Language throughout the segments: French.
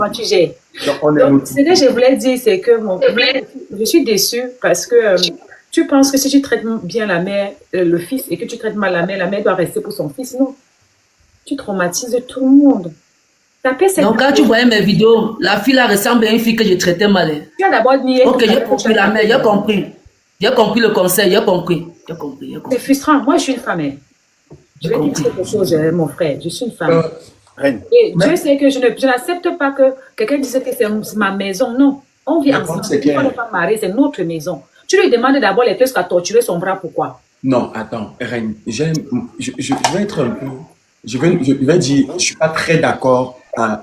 Quand tu gères. Donc, on est Donc, ce que je voulais dire, c'est que je suis déçue parce que tu penses que si tu traites bien la mère, le fils, et que tu traites mal la mère doit rester pour son fils. Non, tu traumatises tout le monde. Tapez cette Donc, quand tu voyais mes vidéos, la fille là ressemble à une fille que je traitais mal. Tu as d'abord nié Ok, tout à j'ai l'heure que tu compris as la mère, tapé. j'ai compris. J'ai compris le conseil, j'ai compris. J'ai compris, j'ai C'est compris. frustrant. Moi, je suis une femme. Je J'ai vais dire compris. quelque chose, mon frère. Je suis une femme. Reine. Et Dieu sait que je n'accepte pas que quelqu'un dise que c'est ma maison. Non. On vit ensemble. c'est Une fois clair. les femmes mariées, c'est notre maison. Tu lui demandes d'abord les tests qu'à torturer son bras. Pourquoi? Non, attends, Reine, je vais être un peu. Je vais dire, je suis pas très d'accord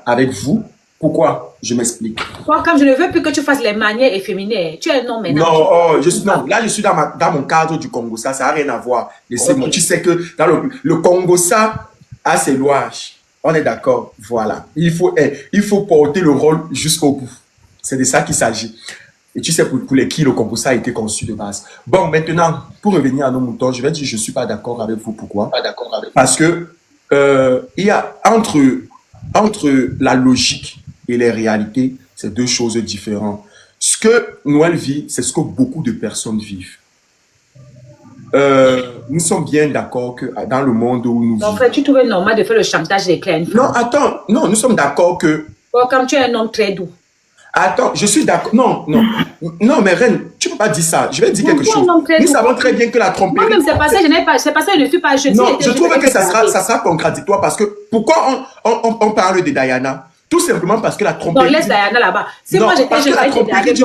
avec vous. Pourquoi? Je m'explique. Toi, comme je ne veux plus que tu fasses les manières efféminées, tu es un homme Non, maintenant. non, là, je suis dans mon cadre du Congo, ça n'a rien à voir. Laissez-moi. Ok. Tu sais que dans le Congo, ça a ses louages. On est d'accord, voilà. Il faut porter le rôle jusqu'au bout. C'est de ça qu'il s'agit. Et tu sais pour les qui le Congo, ça a été conçu de base. Bon, maintenant, pour revenir à nos moutons, je vais dire, je ne suis pas d'accord avec vous. Pourquoi? Pas d'accord avec. Parce que il y a entre la logique et les réalités, c'est deux choses différentes. Ce que Noël vit, c'est ce que beaucoup de personnes vivent. Nous sommes bien d'accord que dans le monde où nous En vivons. fait, tu trouves normal de faire le chantage des clairs. Non, attends, non, nous sommes d'accord que. Comme tu es un homme très doux. Attends, je suis d'accord. Non, non. Non, mais Reine, tu ne peux pas dire ça. Je vais dire quelque chose. Nous savons très bien que la tromperie. Moi-même, c'est passé, c'est passé, je ne suis pas jeune. Non, je trouve que ça sera contradictoire parce que pourquoi on parle de Diana? Tout simplement parce que la tromperie. Non, laisse Diana là-bas. Si moi j'étais jeune,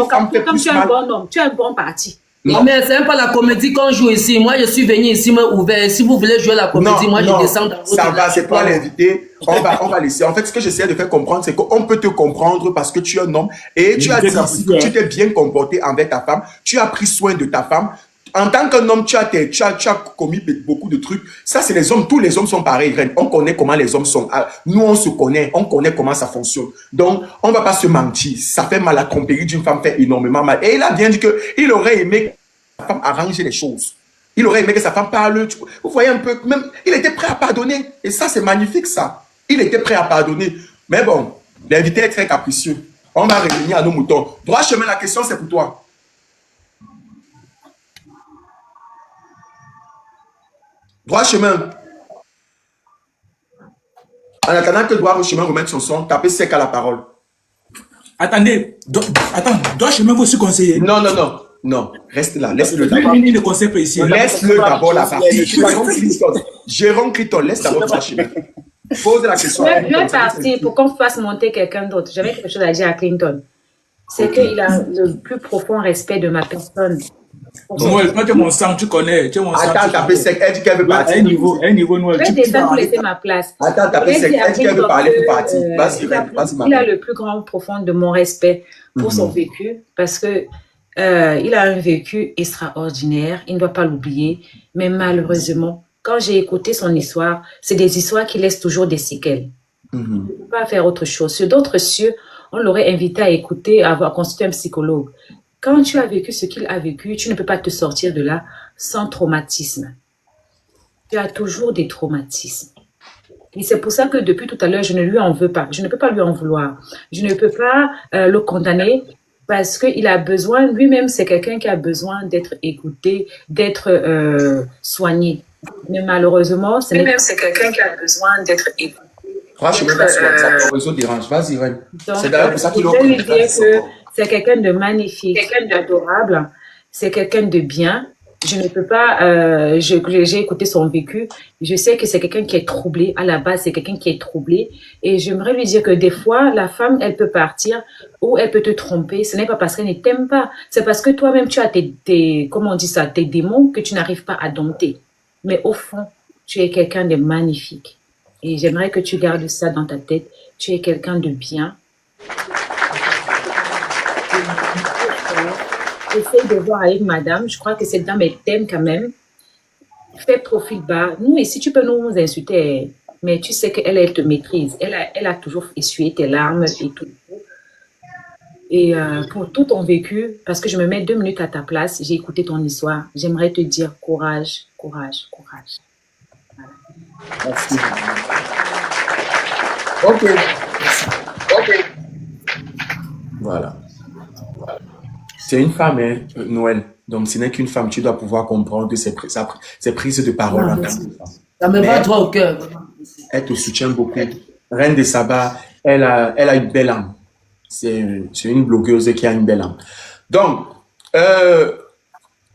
comme tu es un bon homme, tu es un bon parti. Non, mais c'est même pas la comédie qu'on joue ici. Moi, je suis venu ici, me ouvert. Si vous voulez jouer la comédie, moi, je descends dans votre. Ça va, c'est toi l'invité. On va laisser. En fait, ce que j'essaie de faire comprendre, c'est qu'on peut te comprendre parce que tu es un homme et tu t'es bien comporté envers ta femme. Tu as pris soin de ta femme. En tant qu'un homme, tu as commis beaucoup de trucs. Ça, c'est les hommes. Tous les hommes sont pareils. On connaît comment les hommes sont. Nous, on se connaît. On connaît comment ça fonctionne. Donc, on ne va pas se mentir. Ça fait mal. La tromperie d'une femme fait énormément mal. Et il a bien dit qu'il aurait aimé que sa femme arrange les choses. Il aurait aimé que sa femme parle. Vous voyez un peu. Même, il était prêt à pardonner. Et ça, c'est magnifique, ça. Il était prêt à pardonner. Mais bon, l'invité est très capricieux. On va revenir à nos moutons. Droit chemin, la question, c'est pour toi. Droit chemin. En attendant que droit chemin remette son son, tapez sec à la parole. Attendez, droit chemin vous aussi conseiller. Non, non, non. Non, reste là. Laisse-le d'abord. Il ne conseille pas ici. Laisse-le d'abord la partie. Jérôme Criton, laisse d'abord droit chemin. Pose la question. Je vais partir pour qu'on fasse monter quelqu'un d'autre. J'avais quelque chose à dire à Clinton. C'est qu'il a le plus profond respect de ma personne. Moi, tu es mon sang, tu connais. Attends, tapez sec. Elle dit qu'elle veut partir. Un niveau, Noël. Je vais descendre pour laisser ma place. Attends, tapez sec. Elle dit qu'elle veut parler pour partir. Vas-y, vas-y, il a le plus grand profond de mon respect pour son vécu parce que il a un vécu extraordinaire. Il ne doit pas l'oublier. Mais malheureusement, quand j'ai écouté son histoire, c'est des histoires qui laissent toujours des séquelles. Il ne peut pas faire autre chose. Sur d'autres cieux, on l'aurait invité à écouter, à consulter un psychologue. Quand tu as vécu ce qu'il a vécu, tu ne peux pas te sortir de là sans traumatisme. Tu as toujours des traumatismes. Et c'est pour ça que depuis tout à l'heure, je ne lui en veux pas. Je ne peux pas lui en vouloir. Je ne peux pas le condamner parce qu'il a besoin, lui-même, c'est quelqu'un qui a besoin d'être écouté, d'être soigné. Mais malheureusement, c'est quelqu'un qui a besoin d'être écouté. Franchement, ça réseau dérange. Vas-y, Reine. C'est d'ailleurs pour ça qu'il je vais lui dire que c'est quelqu'un de magnifique, quelqu'un d'adorable, c'est quelqu'un de bien. Je ne peux pas, j'ai écouté son vécu, je sais que c'est quelqu'un qui est troublé, à la base c'est quelqu'un qui est troublé et j'aimerais lui dire que des fois la femme elle peut partir ou elle peut te tromper, ce n'est pas parce qu'elle ne t'aime pas, c'est parce que toi-même tu as comment on dit ça, tes démons que tu n'arrives pas à dompter. Mais au fond, tu es quelqu'un de magnifique et j'aimerais que tu gardes ça dans ta tête, tu es quelqu'un de bien. Essaye de voir avec madame, je crois que cette dame est thème quand même. Fais profil bas. Nous, ici, tu peux nous insulter, mais tu sais qu'elle, elle te maîtrise. Elle a toujours essuyé tes larmes et tout. Et pour tout ton vécu, parce que je me mets 2 minutes à ta place, j'ai écouté ton histoire, j'aimerais te dire courage, courage, courage. Voilà. Merci. Ok. Voilà. C'est une femme, hein, Noël. Donc, ce n'est qu'une femme. Tu dois pouvoir comprendre ses prises de parole en tant que femme. Ça me Mais va droit au cœur. elle te soutient beaucoup. Reine de Saba, elle a une belle âme. C'est une blogueuse qui a une belle âme. Donc,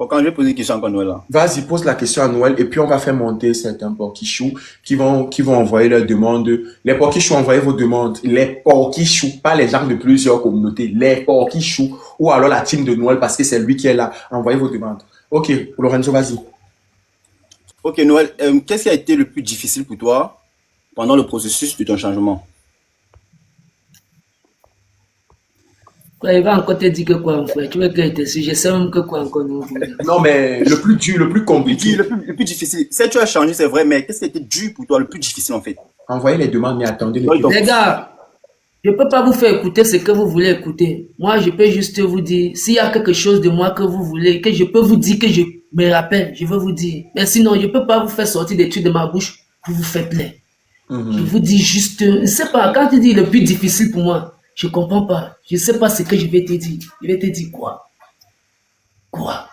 Quand je vais poser une question encore Noël là. vas-y, pose la question à Noël et puis on va faire monter certains porquichous qui vont envoyer leurs demandes. Les porquichous, envoyez vos demandes. Les porquichous, pas les gens de plusieurs communautés. Les porquichous ou alors la team de Noël parce que c'est lui qui est là. Envoyez vos demandes. Ok, Lorenzo, vas-y. Ok Noël, qu'est-ce qui a été le plus difficile pour toi pendant le processus de ton changement? Il va encore te dire que quoi, mon frère? Tu veux que je je sais même que quoi encore non. Non, mais le plus dur, le plus compliqué. Le plus difficile. C'est tu as changé, c'est vrai, mais qu'est-ce qui a été dur pour toi, le plus difficile en fait? Envoyez les demandes, mais attendez. Les gars, je ne peux pas vous faire écouter ce que vous voulez écouter. Moi, je peux juste vous dire, s'il y a quelque chose de moi que vous voulez, que je peux vous dire, que je me rappelle, je veux vous dire. Mais sinon, je ne peux pas vous faire sortir des trucs de ma bouche pour vous faire plaisir. Je vous dis juste, je ne sais pas, quand tu dis le plus difficile pour moi, je ne comprends pas. Je ne sais pas ce que je vais te dire. Je vais te dire quoi? Quoi?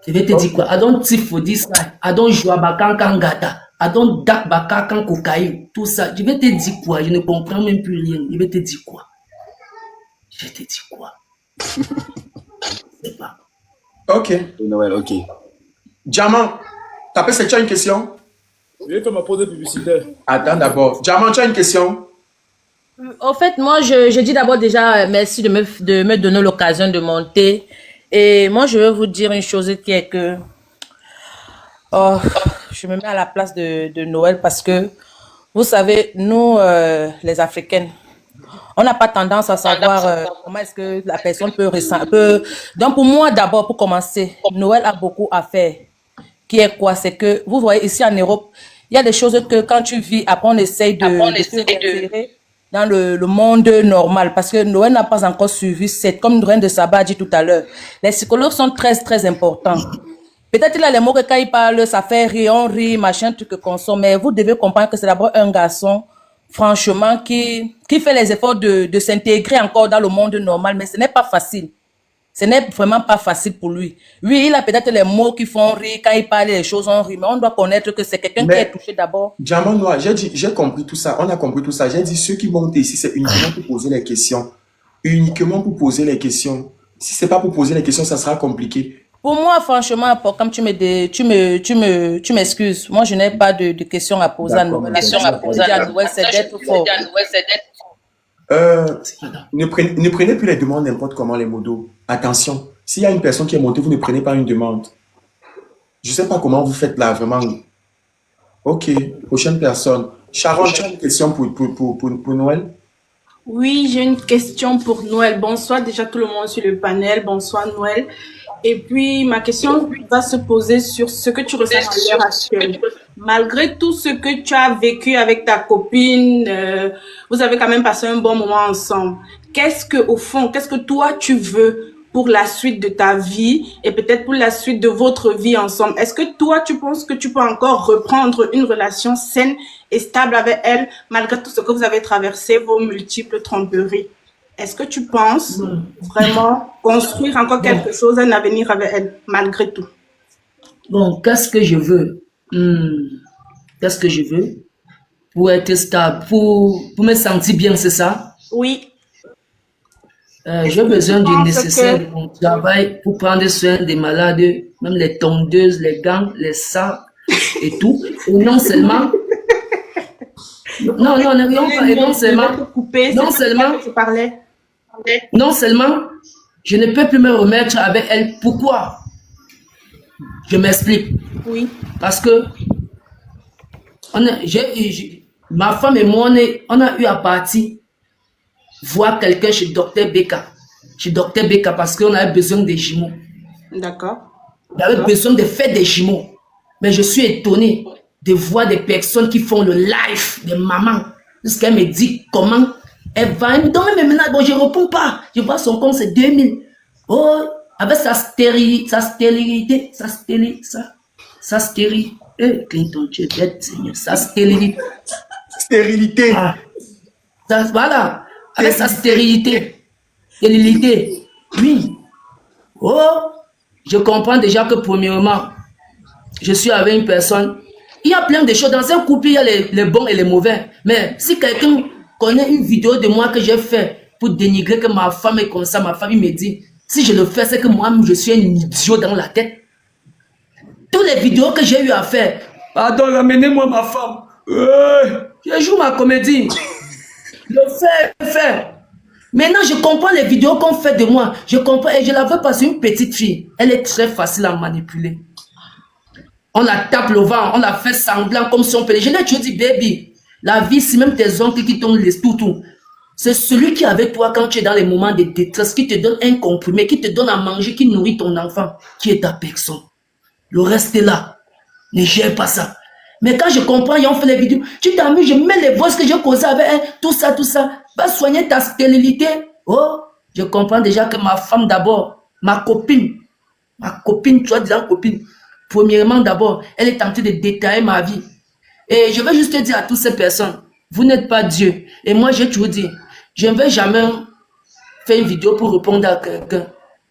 Je vais te dire quoi? I don't thief for this guy. I don't joue à bakan gata. I don't dak baka cocaïne. Tout ça. Je vais te dire quoi? Je ne comprends même plus rien. Je vais te dire quoi? Je vais te dire quoi? Je sais pas. Ok. Noël, ok. Diamant, tu as une question? Je vais faire ma pause publicitaire. Attends d'abord. Diamant, tu as une question? En fait, moi, je dis d'abord déjà merci de me donner l'occasion de monter. Et moi, je veux vous dire une chose qui est que je me mets à la place de Noël parce que, vous savez, nous, les Africaines, on n'a pas tendance à savoir comment est-ce que la personne peut ressentir. Donc, pour moi, d'abord, pour commencer, Noël a beaucoup à faire. Qui est quoi? C'est que, vous voyez, ici en Europe, il y a des choses que quand tu vis, après, on essaye de réinsérer dans le monde normal, parce que Noël n'a pas encore suivi, c'est comme Reine de Saba a dit tout à l'heure. Les psychologues sont très, très importants. Peut-être il a les mots que quand il parle, ça fait rire, on rit, machin, truc que consomme, mais vous devez comprendre que c'est d'abord un garçon, franchement, qui fait les efforts de s'intégrer encore dans le monde normal, mais ce n'est pas facile. Ce n'est vraiment pas facile pour lui. Oui, il a peut-être les mots qui font rire, quand il parle, les choses ont ri, mais on doit connaître que c'est quelqu'un qui est touché d'abord. Diamant Noir, j'ai compris tout ça, on a compris tout ça. J'ai dit, ceux qui montent ici, c'est uniquement pour poser les questions. Uniquement pour poser les questions. Si c'est pas pour poser les questions, ça sera compliqué. Pour moi, franchement, comme tu m'excuses, moi, je n'ai pas de questions à poser à Noël. La question à poser à Noël, c'est d'être fort. Ne prenez plus les demandes n'importe comment, les modos. Attention, s'il y a une personne qui est montée, vous ne prenez pas une demande. Je ne sais pas comment vous faites là, vraiment. Ok, prochaine personne. Sharon, tu as une question pour Noël? Oui, j'ai une question pour Noël. Bonsoir déjà tout le monde sur le panel. Bonsoir Noël. Et puis ma question va se poser sur ce que tu ressens à l'heure actuelle. Malgré tout ce que tu as vécu avec ta copine, vous avez quand même passé un bon moment ensemble. Au fond, qu'est-ce que toi tu veux pour la suite de ta vie et peut-être pour la suite de votre vie ensemble? Est-ce que toi tu penses que tu peux encore reprendre une relation saine et stable avec elle malgré tout ce que vous avez traversé, vos multiples tromperies? Est-ce que tu penses vraiment construire encore quelque chose, un avenir avec elle, malgré tout? Bon, qu'est-ce que je veux? Qu'est-ce que je veux? Pour être stable, pour me sentir bien, c'est ça? Oui. J'ai besoin du nécessaire de mon travail pour prendre soin des malades, même les tondeuses, les gants, les sacs et tout. Et non seulement... Non, seulement, je ne peux plus me remettre avec elle. Pourquoi? Je m'explique. Oui. Parce que ma femme et moi, on a eu à partir voir quelqu'un chez Dr Beka. Chez Dr Beka parce qu'on avait besoin des jumeaux. D'accord. On avait besoin de faire des jumeaux. Mais je suis étonné de voir des personnes qui font le live des mamans. Jusqu'à me dit comment elle va. Elle me donne maintenant, bon, je ne réponds pas. Je vois son compte, c'est 2000. Oh, avec sa stérilité. Clinton, tu es bête, Seigneur. Sa stérilité. Stérilité. Voilà. avec sa stérilité. Oui. Oh, je comprends déjà que premièrement, je suis avec une personne. Il y a plein de choses. Dans un couple, il y a les bons et les mauvais. Mais si quelqu'un connaît une vidéo de moi que j'ai fait pour dénigrer que ma femme est comme ça, ma famille me dit, si je le fais, c'est que moi, je suis un idiot dans la tête. Toutes les vidéos que j'ai eu à faire, pardon, ramenez-moi ma femme. Je joue ma comédie. Le fait. Maintenant, je comprends les vidéos qu'on fait de moi. Je comprends et je la veux passer une petite fille. Elle est très facile à manipuler. On la tape le ventre, on la fait semblant comme si on peut. Je l'ai toujours dit, baby, la vie, c'est même tes oncles qui t'ont laissé tout. C'est celui qui est avec toi quand tu es dans les moments de détresse, qui te donne un comprimé, qui te donne à manger, qui nourrit ton enfant, qui est ta personne. Le reste est là. Ne gère pas ça. Mais quand je comprends, ils ont fait les vidéos, tu t'amuses, je mets les voix que j'ai causé avec elle, tout ça. Va soigner ta stérilité. Oh, je comprends déjà que ma femme d'abord, ma copine, tu vois, disant copine, premièrement d'abord, elle est tentée de détailler ma vie. Et je veux juste te dire à toutes ces personnes, vous n'êtes pas Dieu. Et moi, j'ai toujours dit, je ne vais jamais faire une vidéo pour répondre à quelqu'un.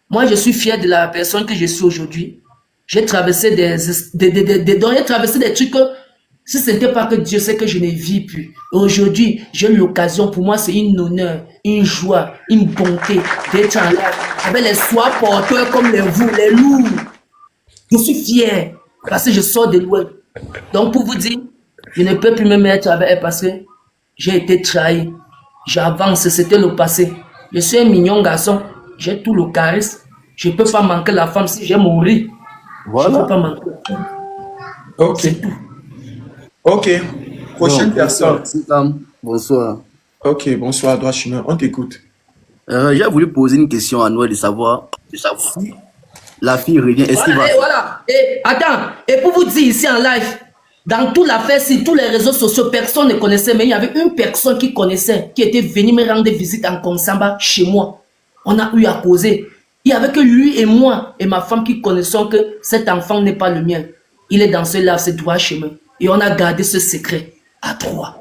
Moi, je suis fier de la personne que je suis aujourd'hui. J'ai traversé des dons, j'ai traversé des trucs que si ce n'était pas que Dieu sait que je ne vis plus. Aujourd'hui, j'ai l'occasion, pour moi, c'est une honneur, une joie, une bonté d'être en live avec les soins porteurs comme vous, les loups. Je suis fier parce que je sors de loin. Donc, pour vous dire, je ne peux plus me mettre avec elle parce que j'ai été trahi. J'avance, c'était le passé. Je suis un mignon garçon, j'ai tout le charisme. Je ne peux pas manquer la femme si j'ai mouru. Voilà. Je ne peux pas manquer. Ok. C'est tout. Ok. Prochaine personne. Bonsoir. Ok, bonsoir, droit chemin. On t'écoute. J'ai voulu poser une question à Noël de savoir si la fille revient. Est-ce qu'il va... Voilà. Et attends, et pour vous dire ici en live, dans toute l'affaire, sur tous les réseaux sociaux, personne ne connaissait, mais il y avait une personne qui connaissait, qui était venue me rendre visite en Konsamba chez moi. On a eu à causer. Il n'y avait que lui et moi et ma femme qui connaissons que cet enfant n'est pas le mien. Il est dans ce là, ce droit chemin. Et on a gardé ce secret à trois.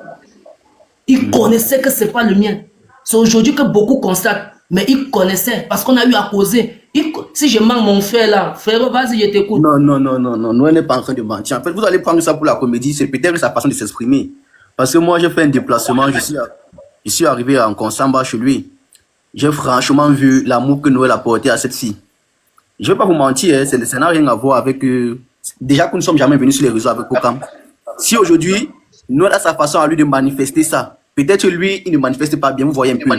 Il connaissait que ce n'est pas le mien. C'est aujourd'hui que beaucoup constatent. Mais il connaissait parce qu'on a eu à causer. Si je manque mon frère là, frère, vas-y, je t'écoute. Non. Noël n'est pas en train de mentir. En fait, vous allez prendre ça pour la comédie. C'est peut-être sa façon de s'exprimer. Parce que moi, j'ai fait un déplacement. Je suis arrivé en Konsamba chez lui. J'ai franchement vu l'amour que Noël a porté à cette fille. Je ne vais pas vous mentir, ça n'a rien à voir avec... déjà que nous ne sommes jamais venus sur les réseaux avec Kokam. Si aujourd'hui, Noël a sa façon à lui de manifester ça, peut-être lui, il ne manifeste pas bien, vous voyez un peu.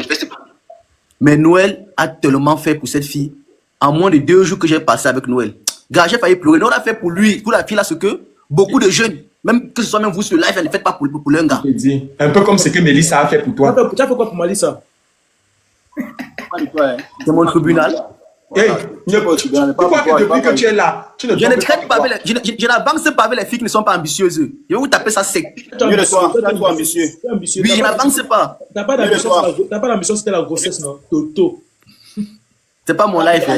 Mais Noël a tellement fait pour cette fille. En moins de 2 jours que j'ai passé avec Noël. Gars, j'ai failli pleurer. Noël a fait pour lui, pour la fille là, ce que beaucoup de jeunes, même que ce soit même vous sur live, elle ne fait pas pour l'un gars. Un peu comme ce que Mélissa a fait pour toi. Tu as fait quoi pour Mélissa? C'est mon tribunal. Hey, pourquoi que depuis que tu es là, tu ne je n'avance pas avec les filles qui ne sont pas ambitieuses. Je vais vous taper ça sec. Mieux de toi, ambitieux. Oui, je n'avance pas. T'as pas d'ambition, c'était la grossesse, non? Toto. C'est pas mon life.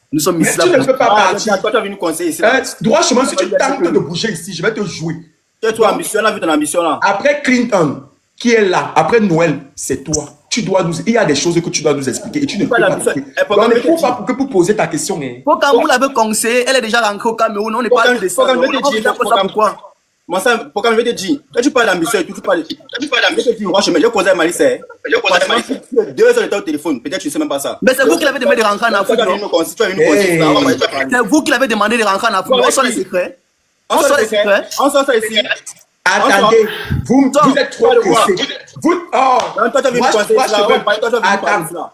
Nous sommes ici là. Tu ne peux pas partir. Toi, tu as venu conseiller ici. Droit chemin, si tu tentes de bouger ici, je vais te jouer. Tu es ambitieux, on a vu ton ambition là. Après Clinton, qui est là, après Noël, c'est toi. Il y a des choses que tu dois nous expliquer et tu ne peux pas. On ne trouve pas pour poser ta question. Pourquoi vous l'avez conseillé, elle est déjà rentrée au Cameroun, on n'est pas de ça. Pourquoi? Moi, ça, pourquoi je vais te dire, quand tu parles d'ambition et tout, tu parles d'ambition, moi, je causais à Malice. 2 heures de temps au téléphone, peut-être tu ne sais même pas ça. Mais c'est vous qui l'avez demandé de rentrer en Afrique. C'est vous qui l'avez demandé de rentrer en Afrique. On sort les secrets. On sort ça ici. Attendez, vous êtes trop pressé.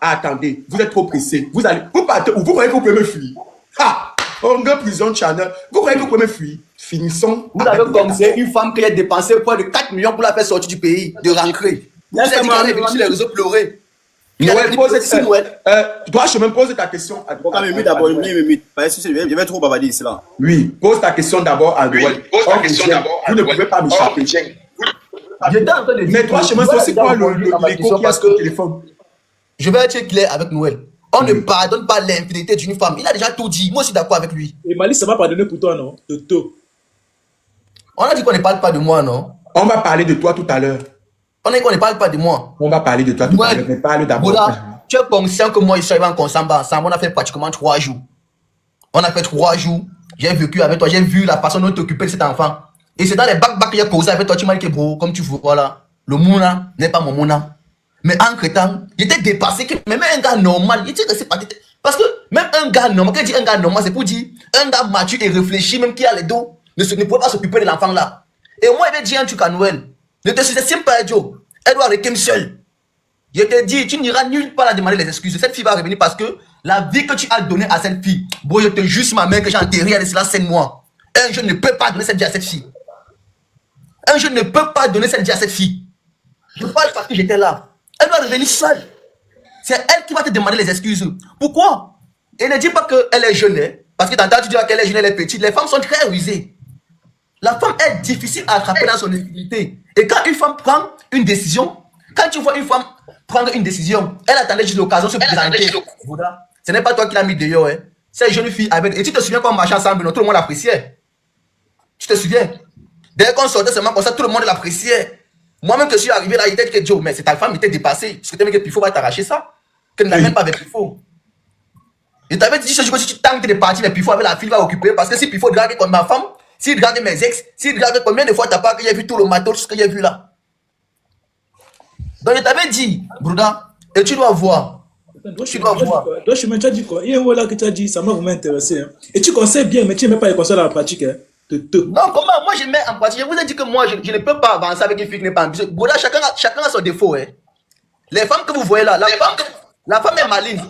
Attendez, vous êtes trop pressé. Vous partez où? Vous croyez que vous pouvez me fuir? Hunger Prison Channel. Vous croyez que vous pouvez me fuir? Finissons. Vous avez commencé une femme qui a dépensé près de 4 millions pour la faire sortir du pays, de rentrer. Vous avez dit qu'elle est venue sur les réseaux pleurer. Noël, toi, je me pose ta question. Pourquoi me mute d'abord? Je vais trop bavarder ici là. Oui, pose ta question d'abord à Noël. Vous ne pouvez pas m'échapper. Mais toi, je me pose c'est quoi l'écho qui a sur le téléphone? Je vais être clair avec Noël. On ne pardonne pas l'infidélité d'une femme. Il a déjà tout dit. Moi, je suis d'accord avec lui. Et Malice, ça va pardonner pour toi, non? Toto. On a dit qu'on ne parle pas de moi, non? On va parler de toi tout à l'heure. On est qu'on ne parle pas de moi. On va parler de toi tout à l'heure, mais parle d'abord. Bouddha, tu es conscient que moi, je suis arrivé en Konsamba ensemble. On a fait pratiquement 3 jours. On a fait 3 jours. J'ai vécu avec toi. J'ai vu la façon dont tu t'occupais de cet enfant. Et c'est dans les bacs que j'ai causé avec toi. Tu m'as dit que, bro, comme tu vois, là, le Mouna n'est pas mon Mouna. Mais entre temps, j'étais dépassé. Que même un gars normal, il était resté pas. Parce que même un gars normal, quand je dis un gars normal, c'est pour dire un gars mature et réfléchi, même qui a les dos, ne pouvait pas s'occuper de l'enfant là. Et moi, il m'a dit un truc à Noël. Ne te sous-estime pas, Joe. Elle doit rester seule. Je te dis, tu n'iras nulle part à demander les excuses. Cette fille va revenir parce que la vie que tu as donnée à cette fille, bon, je te jure ma mère que j'ai enterré à cela 5 mois. Un jeune ne peut pas donner cette vie à cette fille. Un jeune ne peut pas donner cette vie à cette fille. Je parle parce que j'étais là. Elle doit revenir seule. C'est elle qui va te demander les excuses. Pourquoi? Et ne dis pas qu'elle est jeune, hein, parce que t'entends, tu dis qu'elle est jeune, elle est petite. Les femmes sont très rusées. La femme est difficile à attraper dans son intimité. Et quand une femme prend une décision, quand tu vois une femme prendre une décision, elle attendait juste l'occasion de se présenter. Ce n'est pas toi qui l'as mis dehors. Hein. Cette jeune fille avec... Et tu te souviens qu'on marchait ensemble, tout le monde l'appréciait. Tu te souviens? Dès qu'on sortait seulement comme ça, tout le monde l'appréciait. Moi-même que je suis arrivé là, il était que Joe, mais c'est ta femme qui était dépassée. Parce que tu avais que Pifo va t'arracher ça. Que ne l'amène pas avec Pifo. Et tu avais dit, si tu tentes de partir, mais Pifo avec la fille va occuper. Parce que si Pifo drague comme ma femme, s'il drague mes ex, s'il drague combien de fois t'as pas que j'ai vu tout le matos, ce que j'ai vu là. Donc je t'avais dit, Brouda, et tu dois voir. Tu dois voir. Toi, tu as dit quoi? Il y a un mot là que tu as dit, ça m'a vraiment intéressé. Hein. Et tu conseilles bien, mais tu ne mets pas les conseils dans la pratique. Hein. Non, comment? Moi, je mets en pratique. Je vous ai dit que moi, je ne peux pas avancer avec une fille qui n'est pas ambitieuse. Brouda, chacun a son défaut. Hein. Les femmes que vous voyez là, la femme est maligne.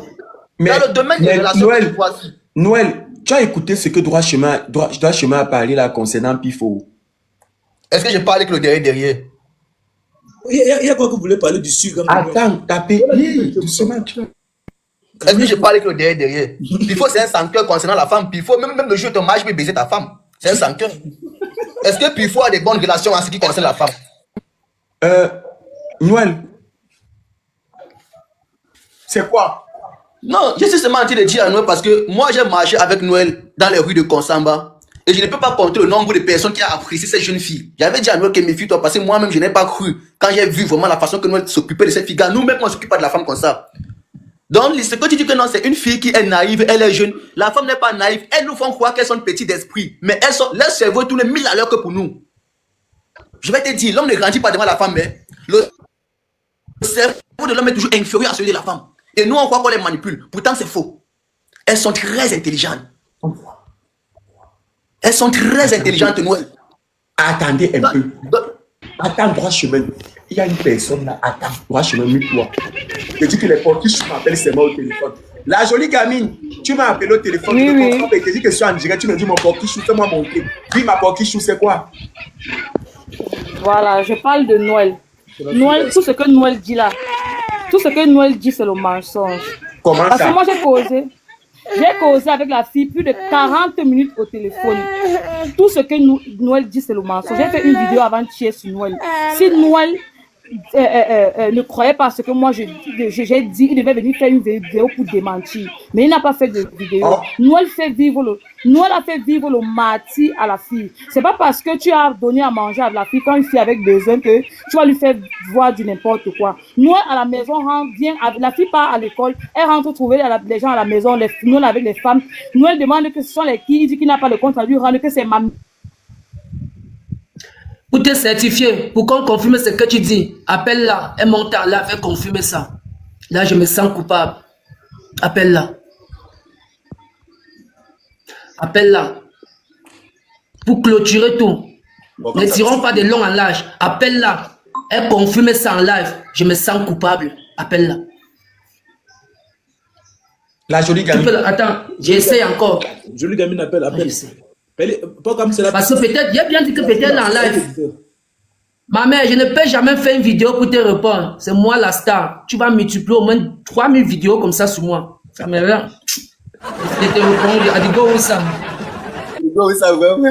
Mais, dans le domaine des relations, Noël, tu as écouté ce que Droit Chemin a parlé là concernant Pifo? Est-ce que je parle avec le derrière? Il y a quoi que vous voulez parler du sucre? Attends, tapez. Doucement. Est-ce que je parle avec le derrière? Pifo, c'est un sans-cœur concernant la femme. Pifo, même le jour de ton mariage, je peux baiser ta femme. C'est un sans-cœur. Est-ce que Pifo a des bonnes relations en ce qui concerne la femme? Noël. C'est quoi? Non, je suis seulement en train de dire à Noël parce que moi, j'ai marché avec Noël dans les rues de Konsamba. Et je ne peux pas compter le nombre de personnes qui ont apprécié cette jeune fille. J'avais dit à Noël que méfie-toi parce que moi-même, je n'ai pas cru quand j'ai vu vraiment la façon que Noël s'occupait de cette fille. Nous-mêmes, on ne s'occupe pas de la femme comme ça. Donc, ce que tu dis que non, c'est une fille qui est naïve, elle est jeune. La femme n'est pas naïve. Elles nous font croire qu'elles sont petites d'esprit. Mais elles sont, leur cerveau tourne 1000 à l'heure que pour nous. Je vais te dire, l'homme ne grandit pas devant la femme, mais le cerveau de l'homme est toujours inférieur à celui de la femme. Et nous, on croit qu'on les manipule. Pourtant, c'est faux. Elles sont très intelligentes. Elles sont très intelligentes, Noël. Attendez un peu. Attends, Droit Chemin. Il y a une personne là. Attends, Droit Chemin, mute-toi. Je dis que les portiches m'appellent seulement au téléphone. La jolie gamine, tu m'as appelé au téléphone. Oui, je te dis que je suis en direct. Tu me dis mon portichou, fais-moi monter. Dis ma portichou, c'est quoi? Voilà, je parle de Noël. Noël, tout ce que Noël dit là, tout ce que Noël dit, c'est le mensonge. Comment Parce ça? que moi, j'ai causé avec la fille plus de 40 minutes au téléphone. Tout ce que Noël dit, c'est le mensonge. J'ai fait une vidéo avant-hier sur Noël. Si Noël ne croyait pas ce que moi j'ai dit, il devait venir faire une vidéo pour démentir. Mais il n'a pas fait de vidéo. Oh. Noël a fait vivre le martyr à la fille. C'est pas parce que tu as donné à manger à la fille quand une fille avec besoin que tu vas lui faire voir du n'importe quoi. Noël à la maison rentre bien, la fille part à l'école, elle rentre trouver les gens à la maison, Noël avec les femmes. Noël demande que ce sont les qui, il dit qu'il n'a pas le compte à lui rendre, que c'est ma... Pour te certifier, pour qu'on confirme ce que tu dis, appelle-la, elle monte en là, fait confirmer ça. Là, je me sens coupable. Appelle-la. Appelle-la. Pour clôturer tout. Ne tirons pas de long en large. Appelle-la. Elle confirme ça en live. Je me sens coupable. Appelle-la. La jolie gamine. Attends, j'essaie encore. Jolie gamine appelle. Pas comme cela. Parce que peut-être, j'ai bien dit que peut-être en live. Ma mère, je ne peux jamais faire une vidéo pour te répondre. C'est moi la star. Tu vas multiplier au moins 3000 vidéos comme ça sur moi. Ça me rend. Je te réponds. Adigo, où ça? Adigo, où ça, vraiment?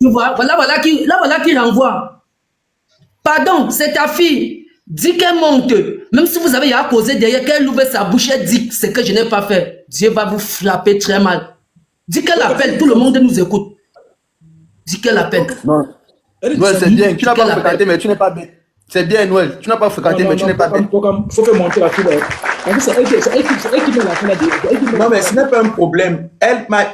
Tu vois, voilà qui renvoie. Pardon, c'est ta fille. Dis qu'elle monte. Même si vous avez à causer derrière, qu'elle ouvre sa bouche, elle dit ce que je n'ai pas fait. Dieu va vous frapper très mal. Dis qu'elle appelle, tout le monde nous écoute. Dis qu'elle appelle. Non. Ouais, c'est bien. Tu n'as pas fréquenté, mais tu n'es pas bête. C'est bien, Noël. Tu n'as pas fréquenté, mais tu n'es pas bien. Faut faire monter la fille. C'est elle qui met la fille là. Non, mais ce n'est pas un problème. Elle m'a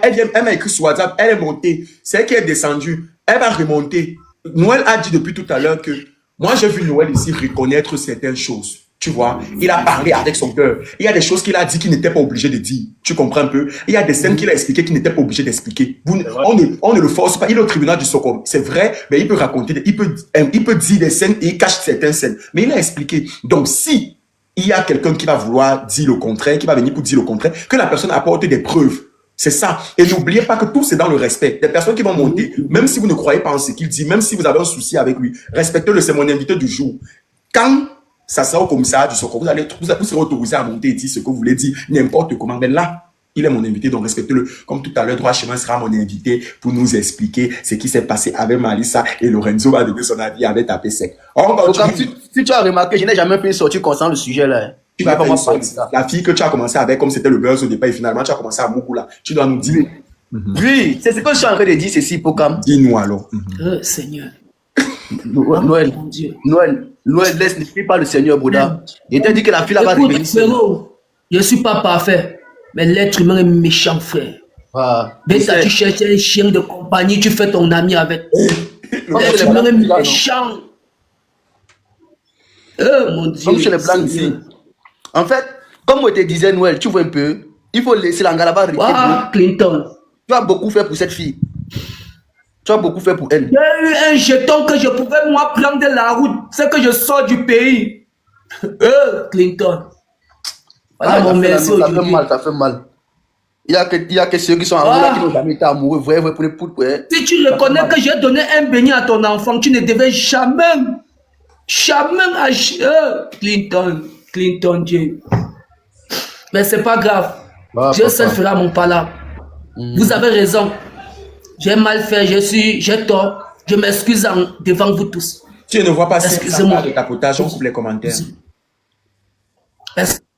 écrit sur WhatsApp, elle est montée. C'est elle qui est descendue. Elle va remonter. Noël a dit depuis tout à l'heure que moi, j'ai vu Noël ici reconnaître certaines choses. Tu vois, il a parlé avec son cœur. Il y a des choses qu'il a dit qu'il n'était pas obligé de dire. Tu comprends un peu? Il y a des scènes qu'il a expliquées qu'il n'était pas obligé d'expliquer. On ne le force pas. Il est au tribunal du Socom. C'est vrai, mais il peut raconter, il peut dire des scènes et il cache certaines scènes. Mais il a expliqué. Donc, si il y a quelqu'un qui va vouloir dire le contraire, qui va venir pour dire le contraire, que la personne apporte des preuves. C'est ça. Et n'oubliez pas que tout, c'est dans le respect. Des personnes qui vont monter, même si vous ne croyez pas en ce qu'il dit, même si vous avez un souci avec lui, respectez-le, c'est mon invité du jour. Quand ça sera au commissariat du Socom, vous serez autorisé à monter et dire ce que vous voulez dire, n'importe comment. Mais là, il est mon invité, donc respectez-le. Comme tout à l'heure, Droit Chemin sera mon invité pour nous expliquer ce qui s'est passé avec Malissa et Lorenzo va donner son avis avec Tapé Sec. Si tu as remarqué, je n'ai jamais fait une sortie concernant le sujet là. Tu vas comment parler ça. La fille que tu as commencé avec, comme c'était le buzz au départ, et finalement tu as commencé à Moukoula. Tu dois nous dire. Oui, c'est ce que je suis en train de dire, ceci, Pokam. Dis-nous alors. Seigneur. Noël, laisse, ne crie pas le Seigneur, Bouddha. Il t'a dit que la fille là va revenir. Frérot, je ne suis pas parfait, mais l'être humain est méchant, frère. Bêta, tu cherches un chien de compagnie, tu fais ton ami avec. L'être humain est méchant. Mon Dieu. Comme chez les Blancs ici. En fait, comme on te disait, Noël, tu vois un peu, il faut laisser l'Angalaba rester. Clinton. Tu as beaucoup fait pour cette fille. Tu as beaucoup fait pour elle. J'ai eu un jeton que je pouvais moi prendre de la route. C'est que je sors du pays. Clinton. Voilà mon merci aujourd'hui. Ça fait mal. Il y a que ceux qui sont amoureux qui n'ont jamais été amoureux. Si tu reconnais que j'ai donné un beignet à ton enfant, tu ne devais jamais Clinton Dieu. Mais c'est pas grave. Dieu seul fera mon palabre. Vous avez raison. J'ai mal fait, j'ai tort. Je m'excuse devant vous tous. Tu ne vois pas ça de tapotage, on coupe les commentaires.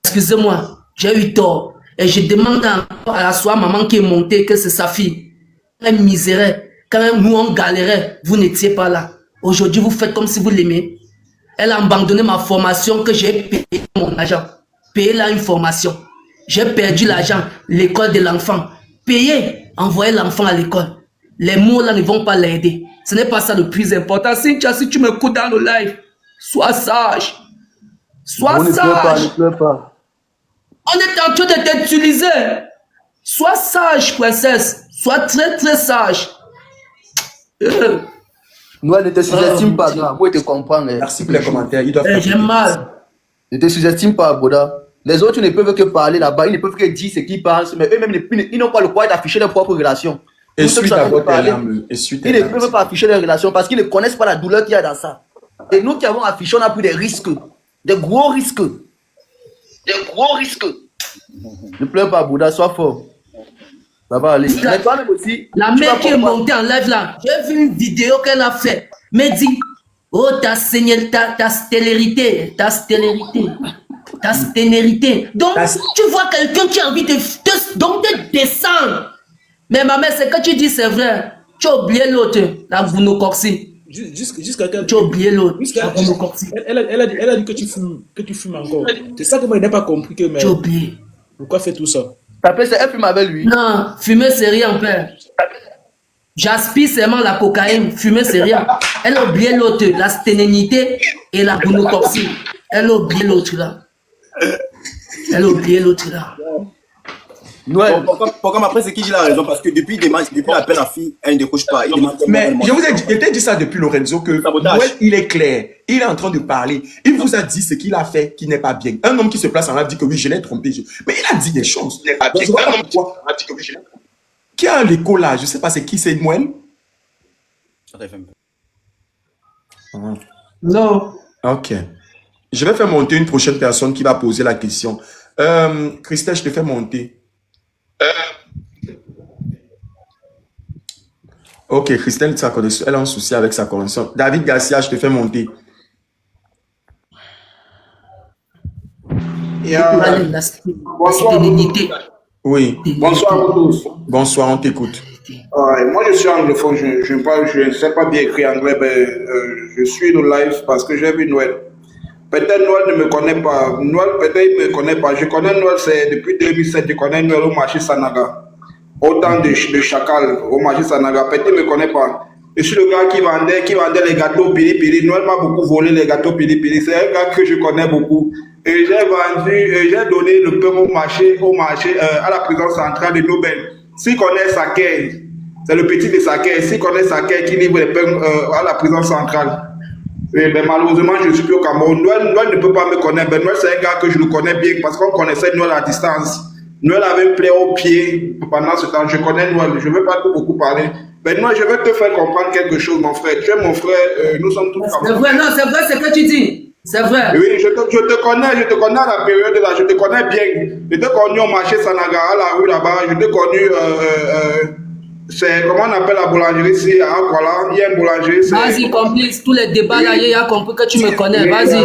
Excusez-moi, j'ai eu tort. Et je demande à la soeur maman qui est montée que c'est sa fille. Elle misérait. Quand même nous on galérait, vous n'étiez pas là. Aujourd'hui vous faites comme si vous l'aimez. Elle a abandonné ma formation que j'ai payé mon argent. Payé là une formation. J'ai perdu l'argent, l'école de l'enfant. Payé, envoyer l'enfant à l'école. Les mots là ne vont pas l'aider. Ce n'est pas ça le plus important. Cynthia, si tu m'écoutes dans le live, sois sage. Sois sage. Ne pleure pas. On est en train de t'utiliser. Sois sage, princesse. Sois très très sage. Noël, ne te sous-estime pas, moi je te comprends. Merci pour les commentaires. J'ai mal. Ne te sous-estime pas, Bouddha. Les autres ne peuvent que parler là-bas, ils ne peuvent que dire ce qu'ils pensent, mais eux-mêmes, ils n'ont pas le droit d'afficher leurs propres relations. Et suite à votre ils ne peuvent pas afficher leurs relations parce qu'ils ne connaissent pas la douleur qu'il y a dans ça. Et nous qui avons affiché, on a pris des risques, des gros risques. Des gros risques. Ne pleure pas, Bouddha, sois fort. Ça va aller. Mais toi-même aussi. La mère qui est montée en live là, j'ai vu une vidéo qu'elle a fait. Mais dit, oh ta seigneur, ta sténérité. Donc, tu vois quelqu'un qui a envie de descendre. Mais ma mère, ce que tu dis, c'est vrai. Tu as oublié l'autre, la Gouno-Corsi. Jusqu'à quel... Tu as oublié l'autre, la Gouno-Corsi. Elle a dit que tu fumes encore. C'est ça que moi, je n'ai pas compris. Tu as oublié. Pourquoi fait tout ça? Elle fume avec lui. Non, fumer, c'est rien, père. J'aspire seulement la cocaïne. Fumer, c'est rien. Elle a oublié l'autre, la sténénité et la Gouno-Corsi. Elle a oublié l'autre là. Noël. Pourquoi après, c'est qui j'ai la raison? Parce que depuis l'appel à fille, elle ne décroche pas. Mais je vous ai dit ça depuis Lorenzo que Noël, il est clair. Il est en train de parler. Il vous a dit ce qu'il a fait qui n'est pas bien. Un homme qui se place en live dit que oui, je l'ai trompé. Mais il a dit des choses. Qui a l'écho là? Je ne sais pas, c'est qui? C'est Noël? Non. Ok. Je vais faire monter une prochaine personne qui va poser la question. Christelle, je te fais monter. Ok, Christelle, elle a un souci avec sa connexion. David Garcia, je te fais monter. Bonsoir. Oui. Bonsoir à tous. Bonsoir, on t'écoute. Moi, je suis anglophone, je ne sais pas bien écrire anglais, mais je suis le live parce que j'ai vu Noël. Peut-être Noël ne me connaît pas. Noël, peut-être il ne me connaît pas. Je connais Noël, c'est depuis 2007, je connais Noël au marché Sanaga. Autant de Chacal au marché Sanaga. Peut-être il ne me connaît pas. Je suis le gars qui vendait les gâteaux Pili Pili. Noël m'a beaucoup volé les gâteaux Pili Pili. C'est un gars que je connais beaucoup. Et j'ai donné le pain au marché, à la prison centrale de Nobel. S'il connaît Saké, c'est le petit de Saké. S'il connaît Saké qui livre les pains à la prison centrale. Mais malheureusement, je ne suis plus au Cameroun. Noël ne peut pas me connaître. Mais Noël, c'est un gars que je le connais bien parce qu'on connaissait Noël à distance. Noël avait un plaie au pied pendant ce temps. Je connais Noël. Je ne veux pas beaucoup parler. Mais Noël, je vais te faire comprendre quelque chose, mon frère. Tu es mon frère. Nous sommes tous C'est vrai, non, c'est vrai ce que tu dis. C'est vrai. Oui, je te connais à la période là. Je te connais bien. Je t'ai connu au marché Sanaga, à la rue là-bas. Je t'ai connu. C'est comment on appelle la boulangerie ici à Akwala. Il y a une boulangerie. Vas-y, complice, tous les débats là, il a compris que tu me connais. Vas-y.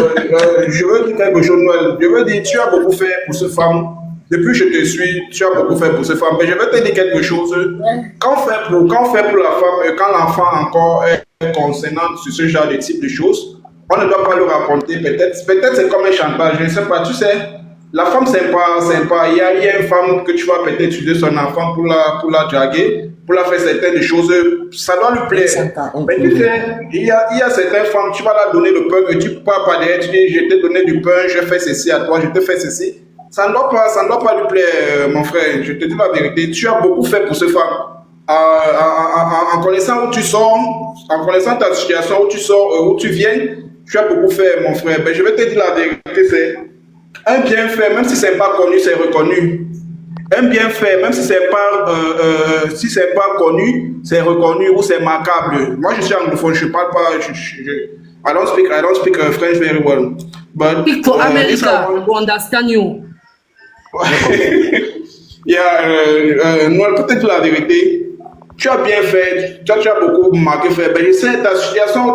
Je veux dire quelque chose, Noël. Je veux dire, tu as beaucoup fait pour cette femme. Depuis que je te suis, tu as beaucoup fait pour cette femme. Mais je vais te dire quelque chose. Quand on fait pour la femme, et quand l'enfant encore est concernant sur ce genre de type de choses, on ne doit pas le raconter. Peut-être c'est comme un chantage. Je ne sais pas. Tu sais, la femme sympa. Il y a une femme que tu vas peut-être utiliser son enfant pour la draguer, pour la faire certaines choses. Ça doit lui plaire. Mais tu sais, il y a certaines femmes, tu vas leur donner le pain, et tu pars par derrière, tu dis, je t'ai donné du pain, je fais ceci à toi, je te fais ceci. Ça ne doit pas lui plaire, mon frère. Je te dis la vérité. Tu as beaucoup fait pour ces femmes. En connaissant où tu sors, en connaissant ta situation, où tu sors, où tu viens, tu as beaucoup fait, mon frère. Ben, je vais te dire la vérité, c'est un bienfait, même si c'est pas connu, c'est reconnu. Un bienfait, même si c'est pas connu, c'est reconnu ou c'est marquable. Moi, je suis anglophone, je parle pas, I don't speak French very well. But Speak for America, to understand you. Noël, peut-être la vérité. Tu as bien fait, tu as beaucoup marqué fait. Ben, je sais ta situation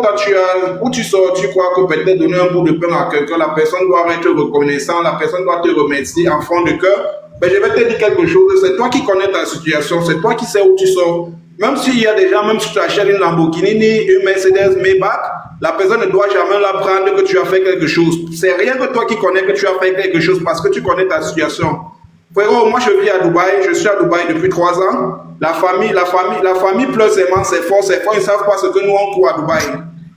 où tu sors, tu crois que peut-être donner un bout de pain à quelqu'un, la personne doit être reconnaissante, la personne doit te remercier en fond de cœur. Ben, je vais te dire quelque chose, c'est toi qui connais ta situation, c'est toi qui sais où tu sors. Même s'il y a des gens, même si tu achètes une Lamborghini, une Mercedes Maybach, la personne ne doit jamais l'apprendre que tu as fait quelque chose. C'est rien que toi qui connais que tu as fait quelque chose parce que tu connais ta situation. Frérot, moi je vis à Dubaï, je suis à Dubaï depuis 3 ans. La famille pleure seulement, c'est fort, ils ne savent pas ce que nous on court à Dubaï.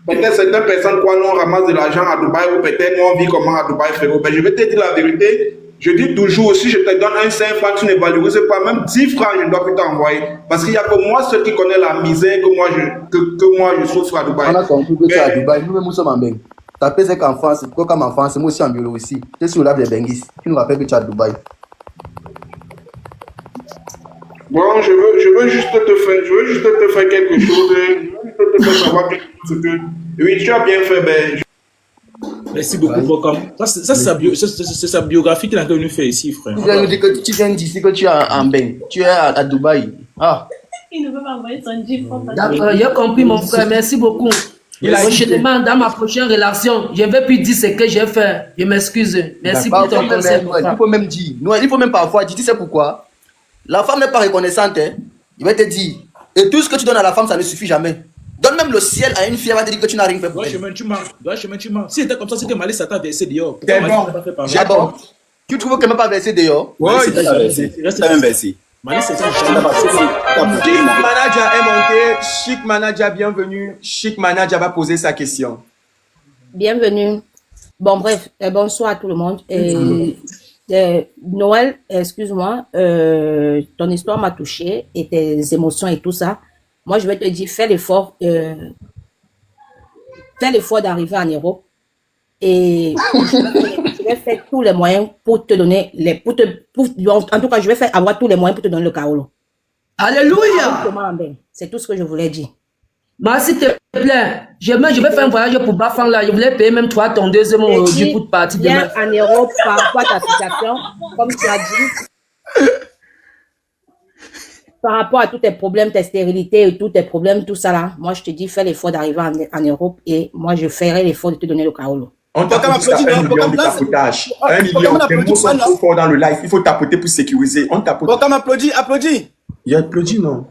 Peut-être certaines personnes croient nous on ramasse de l'argent à Dubaï ou peut-être nous on vit comment à Dubaï, frérot. Ben, je vais te dire la vérité. Je dis toujours, si je te donne un 5 francs, tu ne valorises pas, même 10 francs, je ne dois plus t'envoyer. Parce qu'il n'y a que moi, seul qui connaît la misère que moi je souffre à Dubaï. On a compris que tu es à Dubaï, nous-mêmes nous sommes en Beng. Ta paix c'est qu'en France, comme en France, moi aussi en Biélorussie. Tu es sur la des Benguis, tu nous rappelles que tu es à Dubaï. Bon, je veux juste te faire quelque chose. Je veux juste te faire savoir quelque chose que... Oui, tu as bien fait, ben... Merci beaucoup, Bokam. Ça, c'est sa biographie qu'il est venu faire ici, frère. Tu viens d'ici que tu es en Beng. Tu es à Dubaï. Ah. Il ne peut pas envoyer son GIF. D'accord, j'ai compris, mon frère. Merci beaucoup. Prochainement, dans ma prochaine relation, je ne vais plus dire ce que j'ai fait. Je m'excuse. Merci pour ton conseil. Il faut même dire. Il faut même parfois dire. Tu sais pourquoi? La femme n'est pas reconnaissante. Hein? Il va te dire. Et tout ce que tu donnes à la femme, ça ne suffit jamais. Donne même le ciel à une fille, elle va te dire que tu n'as rien fait pour elle. Tu mens. Si c'était comme ça, c'est que Malice t'a versé dehors. C'est bon. Ah bon? Tu trouves qu'elle ne m'a pas versé dehors? Oui, c'est ça versé. C'est même versé. Malice, c'est ça. Chic Manager est monté. Chic Manager, bienvenue. Chic Manager va poser sa question. Bienvenue. Bon, bref, bonsoir à tout le monde. Noël, excuse-moi, ton histoire m'a touché et tes émotions et tout ça. Moi, je vais te dire, fais l'effort d'arriver en Europe et je vais faire tous les moyens pour te donner en tout cas, je vais avoir tous les moyens pour te donner le Kaolo. Alléluia! C'est tout ce que je voulais dire. Bah, s'il te plaît, je vais faire un voyage pour Bafang là. Je voulais payer même toi ton deuxième du coup de partie demain. Viens en Europe par rapport à ta situation, comme tu as dit. Par rapport à tous tes problèmes, tes stérilités et tous tes problèmes, tout ça là, moi je te dis, fais l'effort d'arriver en Europe et moi je ferai l'effort de te donner le Kaolo. On t'applaudit ça 1 million de tapotage. 1 million, tes mots sont trop forts dans le live. Il faut tapoter pour sécuriser. On tapote. Bokam applaudit. Il a applaudi, non?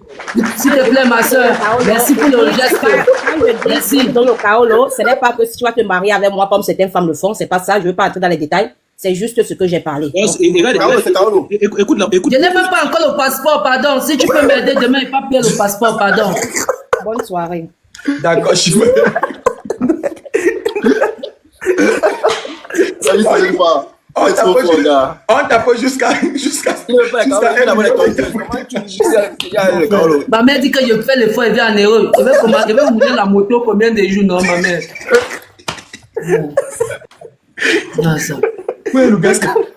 S'il te plaît, ma soeur, merci pour le geste. Quand je dis Merci. dans le Kaolo, ce n'est pas que si tu vas te marier avec moi comme certaines femmes le font, c'est pas ça, je ne veux pas entrer dans les détails, c'est juste ce que j'ai parlé. Écoute, Je n'ai même pas encore le passeport, pardon. Si tu peux m'aider demain, il pas payer le passeport, pardon. Bonne soirée. D'accord, je suis... Salut, salut, moi. On t'appelle jusqu'à... Ma mère dit que je fais l'effort et viens en heureux. Je vais vous donner la moto combien de jours, non, ma mère? Non, ça. Oui, le gars.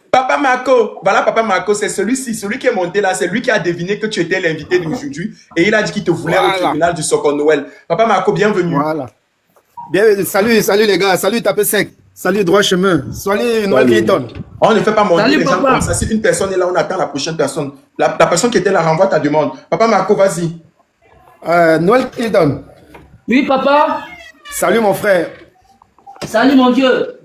Papa Marco, voilà Papa Marco, c'est celui-ci, celui qui est monté là, c'est lui qui a deviné que tu étais l'invité d'aujourd'hui et il a dit qu'il te voulait au tribunal du Soccer Noël. Papa Marco, bienvenue. Voilà. Bienvenue, salut les gars, salut Tapé 5, salut Droit Chemin, salut Noël Clinton. On ne fait pas monter Salut, les gens papa. comme ça. Si une personne est là, on attend la prochaine personne. La personne qui était là, renvoie ta demande. Papa Marco, vas-y. Noël Clinton, Oui, papa. salut mon frère. Salut, mon Dieu.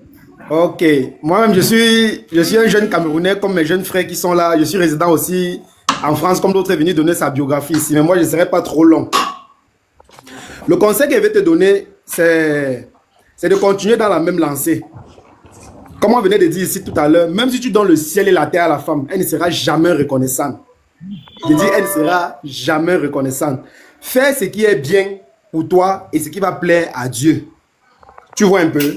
Ok, moi-même je suis un jeune Camerounais comme mes jeunes frères qui sont là. Je suis résident aussi en France comme d'autres est venu donner sa biographie ici, mais moi je ne serai pas trop long. Le conseil que je vais te donner, c'est de continuer dans la même lancée. Comme on venait de dire ici tout à l'heure, même si tu donnes le ciel et la terre à la femme, elle ne sera jamais reconnaissante. Je dis, elle ne sera jamais reconnaissante. Fais ce qui est bien pour toi et ce qui va plaire à Dieu. Tu vois un peu?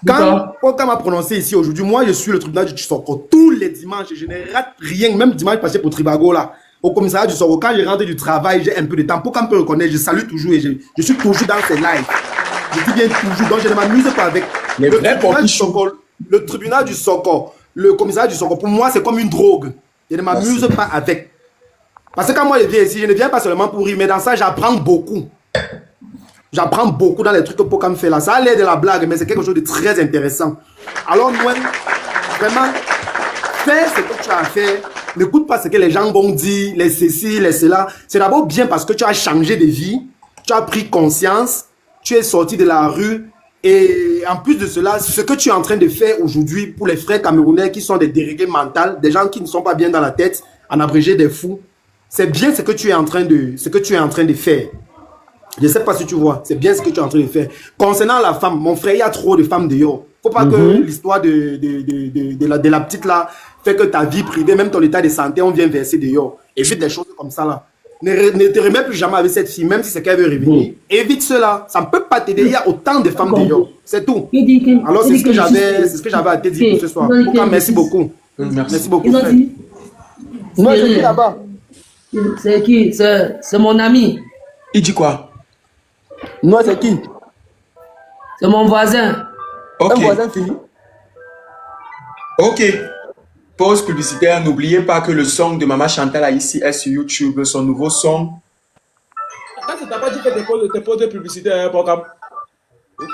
Quand m'a prononcé ici aujourd'hui, moi je suis le tribunal du Soko tous les dimanches, je ne rate rien, même dimanche passé pour Tribago là, au commissariat du Soko, quand je rentre du travail, j'ai un peu de temps, pour qu'on peut reconnaître, je salue toujours et je suis toujours dans ces lives. Je dis bien toujours, donc je ne m'amuse pas avec le tribunal du Soko, le commissariat du Soko, pour moi c'est comme une drogue, je ne m'amuse pas avec. Parce que quand moi je viens ici, je ne viens pas seulement pour rire, mais dans ça j'apprends beaucoup. J'apprends beaucoup dans les trucs que Pokam fait là. Ça a l'air de la blague, mais c'est quelque chose de très intéressant. Alors, Noël, vraiment, fais ce que tu as fait. N'écoute pas ce que les gens vont dire, les ceci, les cela. C'est d'abord bien parce que tu as changé de vie, tu as pris conscience, tu es sorti de la rue. Et en plus de cela, ce que tu es en train de faire aujourd'hui pour les frères camerounais qui sont des déréglés mentaux, des gens qui ne sont pas bien dans la tête, en abrégé des fous, c'est bien ce que tu es en train de faire. Je ne sais pas si tu vois, c'est bien ce que tu es en train de faire. Concernant la femme, mon frère, il y a trop de femmes dehors. Il ne faut pas que l'histoire de la petite là fait que ta vie privée, même ton état de santé, on vient verser dehors. Évite des choses comme ça là. Ne te remets plus jamais avec cette fille, même si c'est qu'elle veut revenir. Évite cela. Ça ne peut pas t'aider. Il y a autant de femmes dehors. C'est tout. Alors c'est ce que j'avais à te dire pour ce soir. Pourquoi, merci beaucoup. Merci beaucoup. Moi, je suis là-bas. C'est qui? C'est mon ami. Il dit quoi? Moi, c'est qui? C'est mon voisin. Ok. Un voisin fini. Ok. Pause publicitaire. N'oubliez pas que le son de Maman Chantal ici est sur YouTube. Son nouveau son. Quand tu n'as pas dit que tes pauses de publicité à un programme. Ok.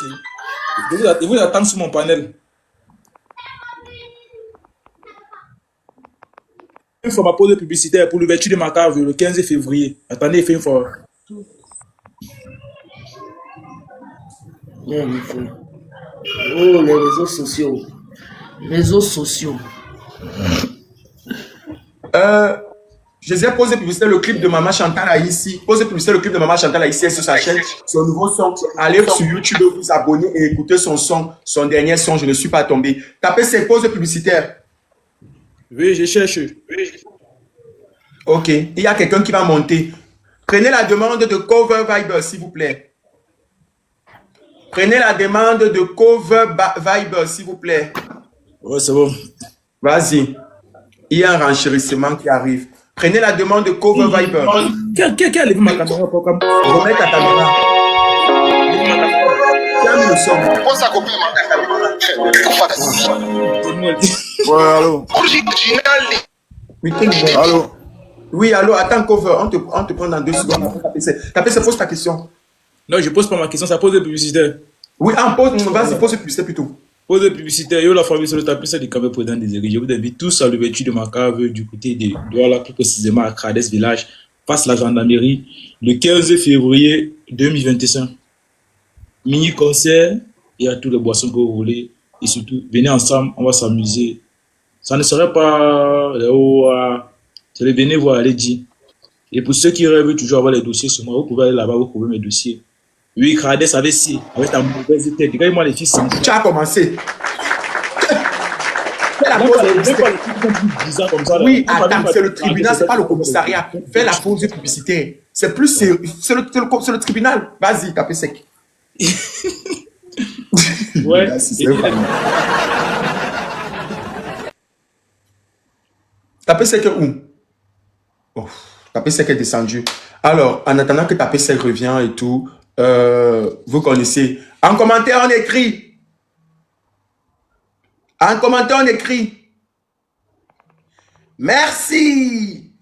Je vous attends sur mon panel. Une fois ma pause de publicitaire pour l'ouverture de ma cave le 15 février. Attendez, il fait une fois. Oh, les réseaux sociaux. Réseaux sociaux. Je disais poser publicité le clip de Maman Chantal ici. Poser publicité le clip de Maman Chantal ici sur sa chaîne. Son nouveau son. Allez sur YouTube, vous abonner et écouter son son. Son dernier son, je ne suis pas tombé. Tapez ses pauses publicitaires. Oui, je cherche. Ok. Il y a quelqu'un qui va monter. Prenez la demande de Cover Viber, s'il vous plaît. Prenez la demande de Cover Viber, s'il vous plaît. Ouais, c'est bon. Vas-y. Il y a un renchérissement qui arrive. Prenez la demande de Cover Viber. Qui a levé ma caméra pour comme... Remets ta caméra. Calme le son. Pose ta copine, Ouais, allô. Oui, Allô. oui, allô, attends, Cover. On te prend dans 2 secondes. Tapez, pose ta question. Non, je pose pas ma question, ça pose de publicité. Oui, vas-y, pose publicité plutôt. Pose de publicité, yo la famille sur le tapis, c'est du cave pour dans des Je vous invite tous à l'ouverture de ma cave du côté de Douala, plus précisément à Crades Village, face la gendarmerie, le 15 février 2025. Mini-concert, il y a tous les boissons que vous voulez. Et surtout, venez ensemble, on va s'amuser. Ça ne serait pas c'est le venez voir, allez dire. Et pour ceux qui rêvent toujours avoir les dossiers sur moi, vous pouvez aller là-bas, vous pouvez mes dossiers. Oui, Crades avec si, avec ta mauvaise tête. Regarde-moi les filles sans. Tu as commencé. Fais la Même pause pas les publicitaire. filles qui sont plus bizarres comme ça. Là. Oui, Même attends, pas- c'est le tribunal, c'est pas le commissariat. Fais la pause publicitaire. C'est plus sérieux. C'est le tribunal. Vas-y, tapez sec. Ouais. Là, c'est vrai. Tapez sec où? Oh, tapez sec est descendu. Alors, en attendant que tapez sec revient et tout, vous connaissez. En commentaire, on écrit. En commentaire, on écrit. Merci.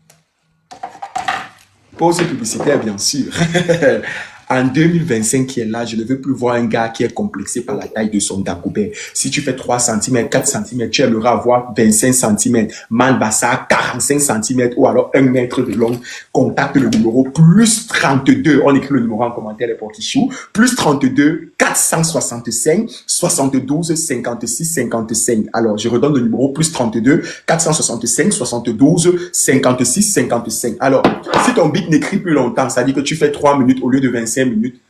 Pause publicitaire, bien sûr. En 2025 qui est là, je ne veux plus voir un gars qui est complexé par la taille de son Dagobert. Si tu fais 3 cm, 4 cm, tu aimerais avoir 25 cm. Manbassa, 45 cm ou alors 1 mètre de long. Contacte le numéro plus 32. On écrit le numéro en commentaire, les Portichou. Plus 32 465 72 56 55. Alors, je redonne le numéro plus 32 465 72 56 55. Alors, si ton beat n'écrit plus longtemps, ça dit que tu fais 3 minutes au lieu de 25 minutes.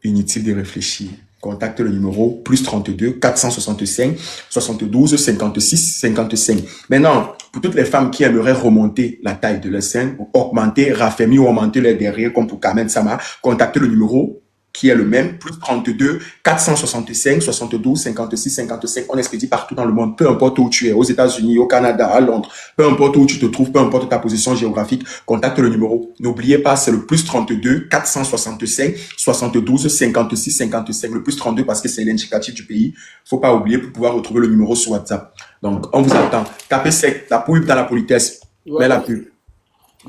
Inutile de réfléchir. Contacte le numéro plus 32 465 72 56 55. Maintenant, pour toutes les femmes qui aimeraient remonter la taille de leur sein, augmenter, raffermir ou augmenter leur derrière, comme pour Carmen Sama, contactez le numéro qui est le même, plus 32 465 72 56 55. On expédie partout dans le monde, peu importe où tu es, aux États-Unis, au Canada, à Londres, peu importe où tu te trouves, peu importe ta position géographique, contacte le numéro. N'oubliez pas, c'est le plus 32 465 72 56 55. Le plus 32 parce que c'est l'indicatif du pays. Faut pas oublier pour pouvoir retrouver le numéro sur WhatsApp. Donc, on vous attend. Tapez sec, la pub dans la politesse. Mets la pub.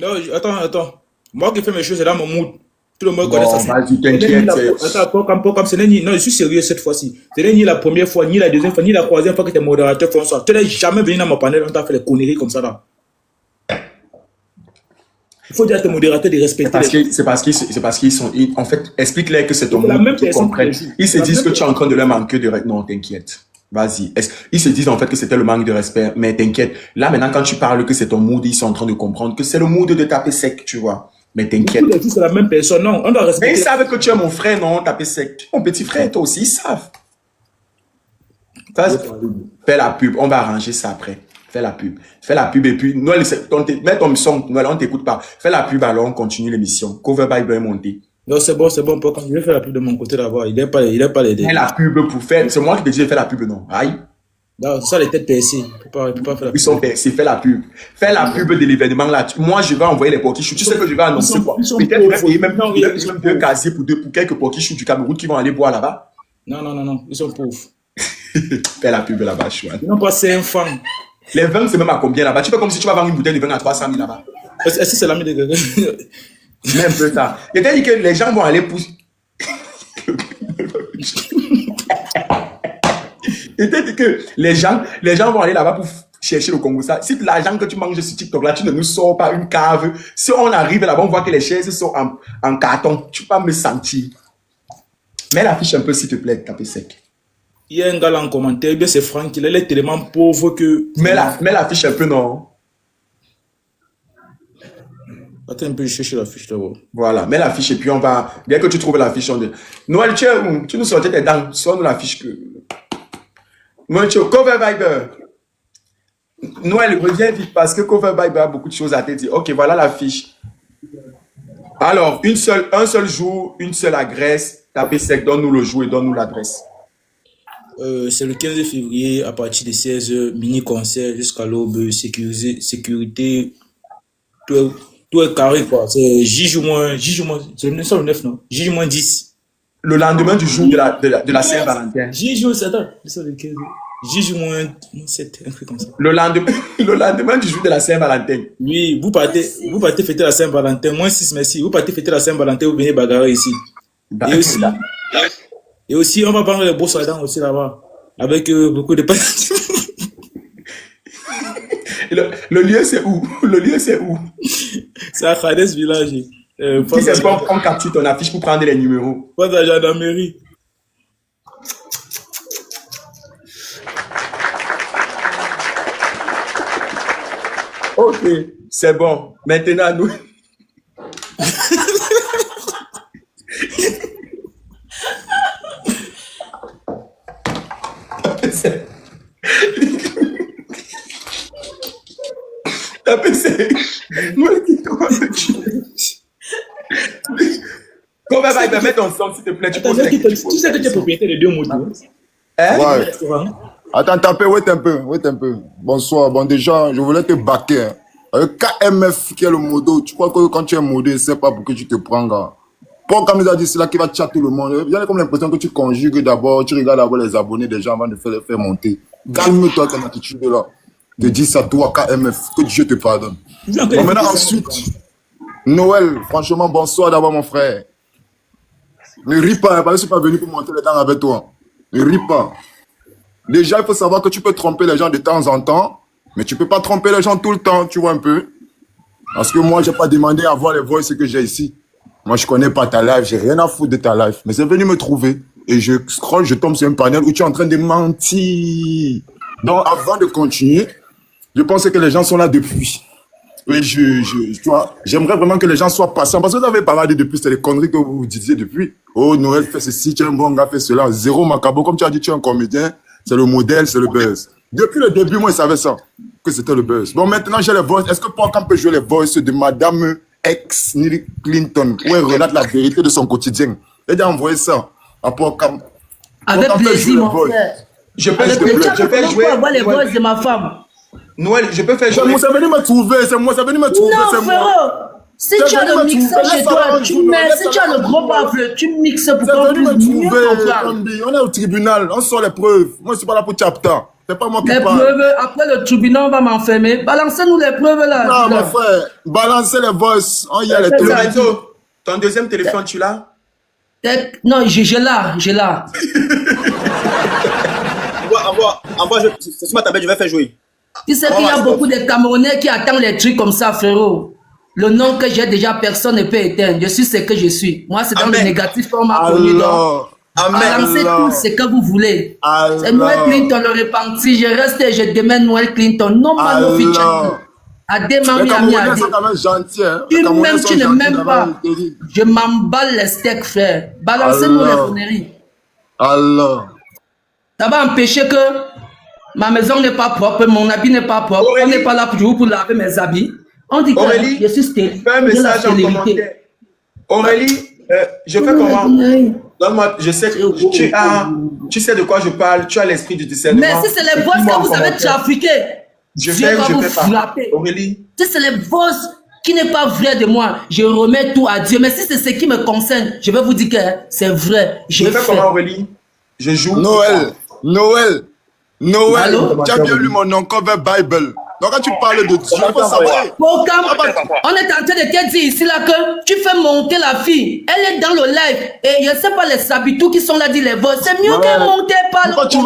Non, attends. Moi qui fais mes choses, c'est dans mon mood. Tout le monde connaît Bon, ça. vas-y, t'inquiète. Attends, comme ce n'est ni. Non, je suis sérieux cette fois-ci. Ce n'est ni la première fois, ni la deuxième fois, ni la troisième fois que tu es modérateur, François. Tu n'es jamais venu dans mon panel, on t'a fait les conneries comme ça là. Il faut dire à tes modérateurs de respecter. C'est parce qu'ils sont. En fait, explique-leur que c'est ton C'est la monde même qu'ils personne comprennent. qui le joue. Ils se La disent même que tu es en train de leur manquer de respect. Non, t'inquiète. Vas-y. Ils se disent en fait que c'était le manque de respect, mais t'inquiète. Là, maintenant, quand tu parles que c'est ton mood, ils sont en train de comprendre que c'est le mood de taper sec, tu vois. Mais t'inquiète. C'est la même personne. Non, on doit Mais respecter. ils savent que tu es mon frère, non, taper sec. Tu es mon petit frère, toi aussi, ils savent. Fais la pub. On va arranger ça après. Fais la pub. Fais la pub et puis, Noël, mets ton son. Noël, on t'écoute pas. Fais la pub alors, on continue l'émission. Cover by est monté. Non, c'est bon. Quand je vais faire la pub de mon côté d'abord, il n'est pas les Fais la pub pour faire. C'est moi qui te dis de faire la pub, non. Aïe. Non, ça, les têtes percées. Il peut pas faire la Ils pub. sont percés, fais la pub. Fais la pub de l'événement là. Moi, je vais envoyer les portichous. Tu sais que je vais annoncer quoi? ils sont Peut-être je vais pauvres. payer même Non, 2 casiers pour quelques portichous du Cameroun qui vont aller boire là-bas. Non, ils sont pauvres. Fais la pub là-bas, chouette. Ils n'ont pas 5 francs. Les vins, c'est même à combien là-bas? Tu fais comme si tu vas vendre une bouteille de vin à 300 000 là-bas. Est-ce que c'est l'ami de quelqu'un? Même peu ça. Et t'as dit que les gens vont aller pour. Et t'as dit que les gens vont aller là-bas pour chercher le Congo. Ça. Si l'argent que tu manges sur TikTok là, tu ne nous sors pas une cave. Si on arrive là-bas, on voit que les chaises sont en carton. Tu peux pas me sentir. Mets l'affiche un peu, s'il te plaît, tapez sec. Il y a un gars là en commentaire, eh bien c'est Franck, il est tellement pauvre que. Mets l'affiche un peu, non? Attends un peu, je cherche l'affiche d'abord. Voilà, mets l'affiche et puis on va. Dès que tu trouves l'affiche, on dit. Noël, tu es où? Tu nous sortais tes dents. Sors-nous l'affiche que. Noël, tu es au Cover Viber. Noël, reviens vite parce que Cover Viber a beaucoup de choses à te dire. Ok, voilà l'affiche. Alors, un seul jour, une seule adresse. Tapez sec, donne-nous le jour et donne-nous l'adresse. C'est le 15 février à partir de 16h, mini-concert jusqu'à l'aube, sécurité, tout est carré quoi. C'est c'est le 9 non? J-10. Le lendemain du jour de la Saint-Valentin. Attends, c'est le 15. J-7, un truc comme ça. Le lendemain du jour de la Saint-Valentin. Oui, vous partez fêter la Saint-Valentin, moins 6 merci. Vous partez fêter la Saint-Valentin, vous venez bagarrer ici. Et aussi, on va prendre les brosses à dents aussi là-bas. Avec beaucoup de Le lieu, c'est où? Le lieu, c'est où? C'est à Khades Village. Si c'est pas, on capture ton affiche pour prendre les numéros. Pas de la gendarmerie. Ok, c'est bon. Maintenant, nous. T'as pensé? Noël qui Comment va mettre ensemble, s'il te plaît? Tu sais que tu es propriétaire de 2 motos. Hein? Ouais. Attends, wait un peu. Bonsoir. Bon, déjà, je voulais te baquer. Hein. Avec KMF qui est le modo, tu crois que quand tu es modé, c'est pas pour que tu te prends, gars. Paul, comme nous a dit, c'est là qui va chatter tout le monde. Il y a comme l'impression que tu conjugues d'abord, tu regardes d'abord les abonnés des gens avant de les faire monter. Calme-toi ton attitude là. Je dis ça toi, KMF, que Dieu te pardonne. Bon, maintenant, ensuite, Noël, franchement, bonsoir d'abord, mon frère. Ne ris pas, parce que je suis pas venu pour monter les dents avec toi. Ne ris pas. Déjà, il faut savoir que tu peux tromper les gens de temps en temps, mais tu peux pas tromper les gens tout le temps, tu vois un peu. Parce que moi, j'ai pas demandé à voir les voices que j'ai ici. Moi, je connais pas ta live, j'ai rien à foutre de ta live. Mais c'est venu me trouver et je scroll, je tombe sur un panel où tu es en train de mentir. Donc, avant de continuer, je pensais que les gens sont là depuis. Et tu vois, j'aimerais vraiment que les gens soient patients. Parce que vous avez parlé depuis, c'est les conneries que vous disiez depuis. Oh, Noël fait ceci, tu es un bon gars, fait cela. Zéro macabo, comme tu as dit, tu es un comédien. C'est le modèle, c'est le buzz. Depuis le début, moi, je savais ça, que c'était le buzz. Bon, maintenant, j'ai les voices. Est-ce que Paul Camp peut jouer les voices de Madame ex-Hillary Clinton, où elle relate la vérité de son quotidien? Elle a envoyé ça à Paul Camp. Avec plaisir, mon frère. Je peux jouer. Avoir les voix de ma femme. Noël, je peux faire jouer. Moi, ça venu me trouver, c'est moi, ça venu me trouver. Non, frérot. Si tu as le mixeur chez toi, tu mets. Si tu as le gros baffle, tu mixes pour qu'on puisse mieux comprendre. On est au tribunal, on sort les preuves. Moi, je suis pas là pour chapter. C'est pas moi qui parle. Les preuves, après le tribunal, on va m'enfermer. Balancez-nous les preuves là. Non, mon frère, balancez les voices. On y a les preuves. Ton deuxième téléphone, tu l'as? Non, j'ai là. Envoie, c'est sur ma tablette, je vais faire jouer. Tu sais qu'il y a beaucoup de Camerounais qui attendent les trucs comme ça, frérot. Le nom que j'ai déjà, personne ne peut éteindre. Je suis ce que je suis. Moi, c'est dans le négatif qu'on m'a connu. Donc, balancez tout ce que vous voulez. C'est Noël Clinton le repenti. Je reste et je demande Noël Clinton. Non, pas nos features. Les Camerounais sont quand même gentils. Même tu ne m'aimes pas. Je m'emballe les steaks, frère. Balancez-nous les conneries. Alors. Ça va empêcher que ma maison n'est pas propre, mon habit n'est pas propre. Aurélie. On n'est pas là pour laver mes habits. On dit que Aurélie, je suis stérile. Fais un message en commentaire. Aurélie, je fais comment? Donne-moi, je sais que tu sais de quoi je parle, tu as l'esprit du discernement. Mais si c'est les voix que vous avez trafiquées, je vais vous frapper. Aurélie. Si c'est les voix qui n'est pas vrai de moi, je remets tout à Dieu. Mais si c'est ce qui me concerne, je vais vous dire que c'est vrai. Je fais comment, Aurélie? Je joue. Noël, tu as bien lu mon Uncover Bible. Donc quand tu parles de Dieu, il faut savoir. On est en train de te dire ici là que tu fais monter la fille. Elle est dans le live. Et je ne sais pas les habitous qui sont là, dit les voix. C'est mieux qu'elle monte pas. Pourquoi tu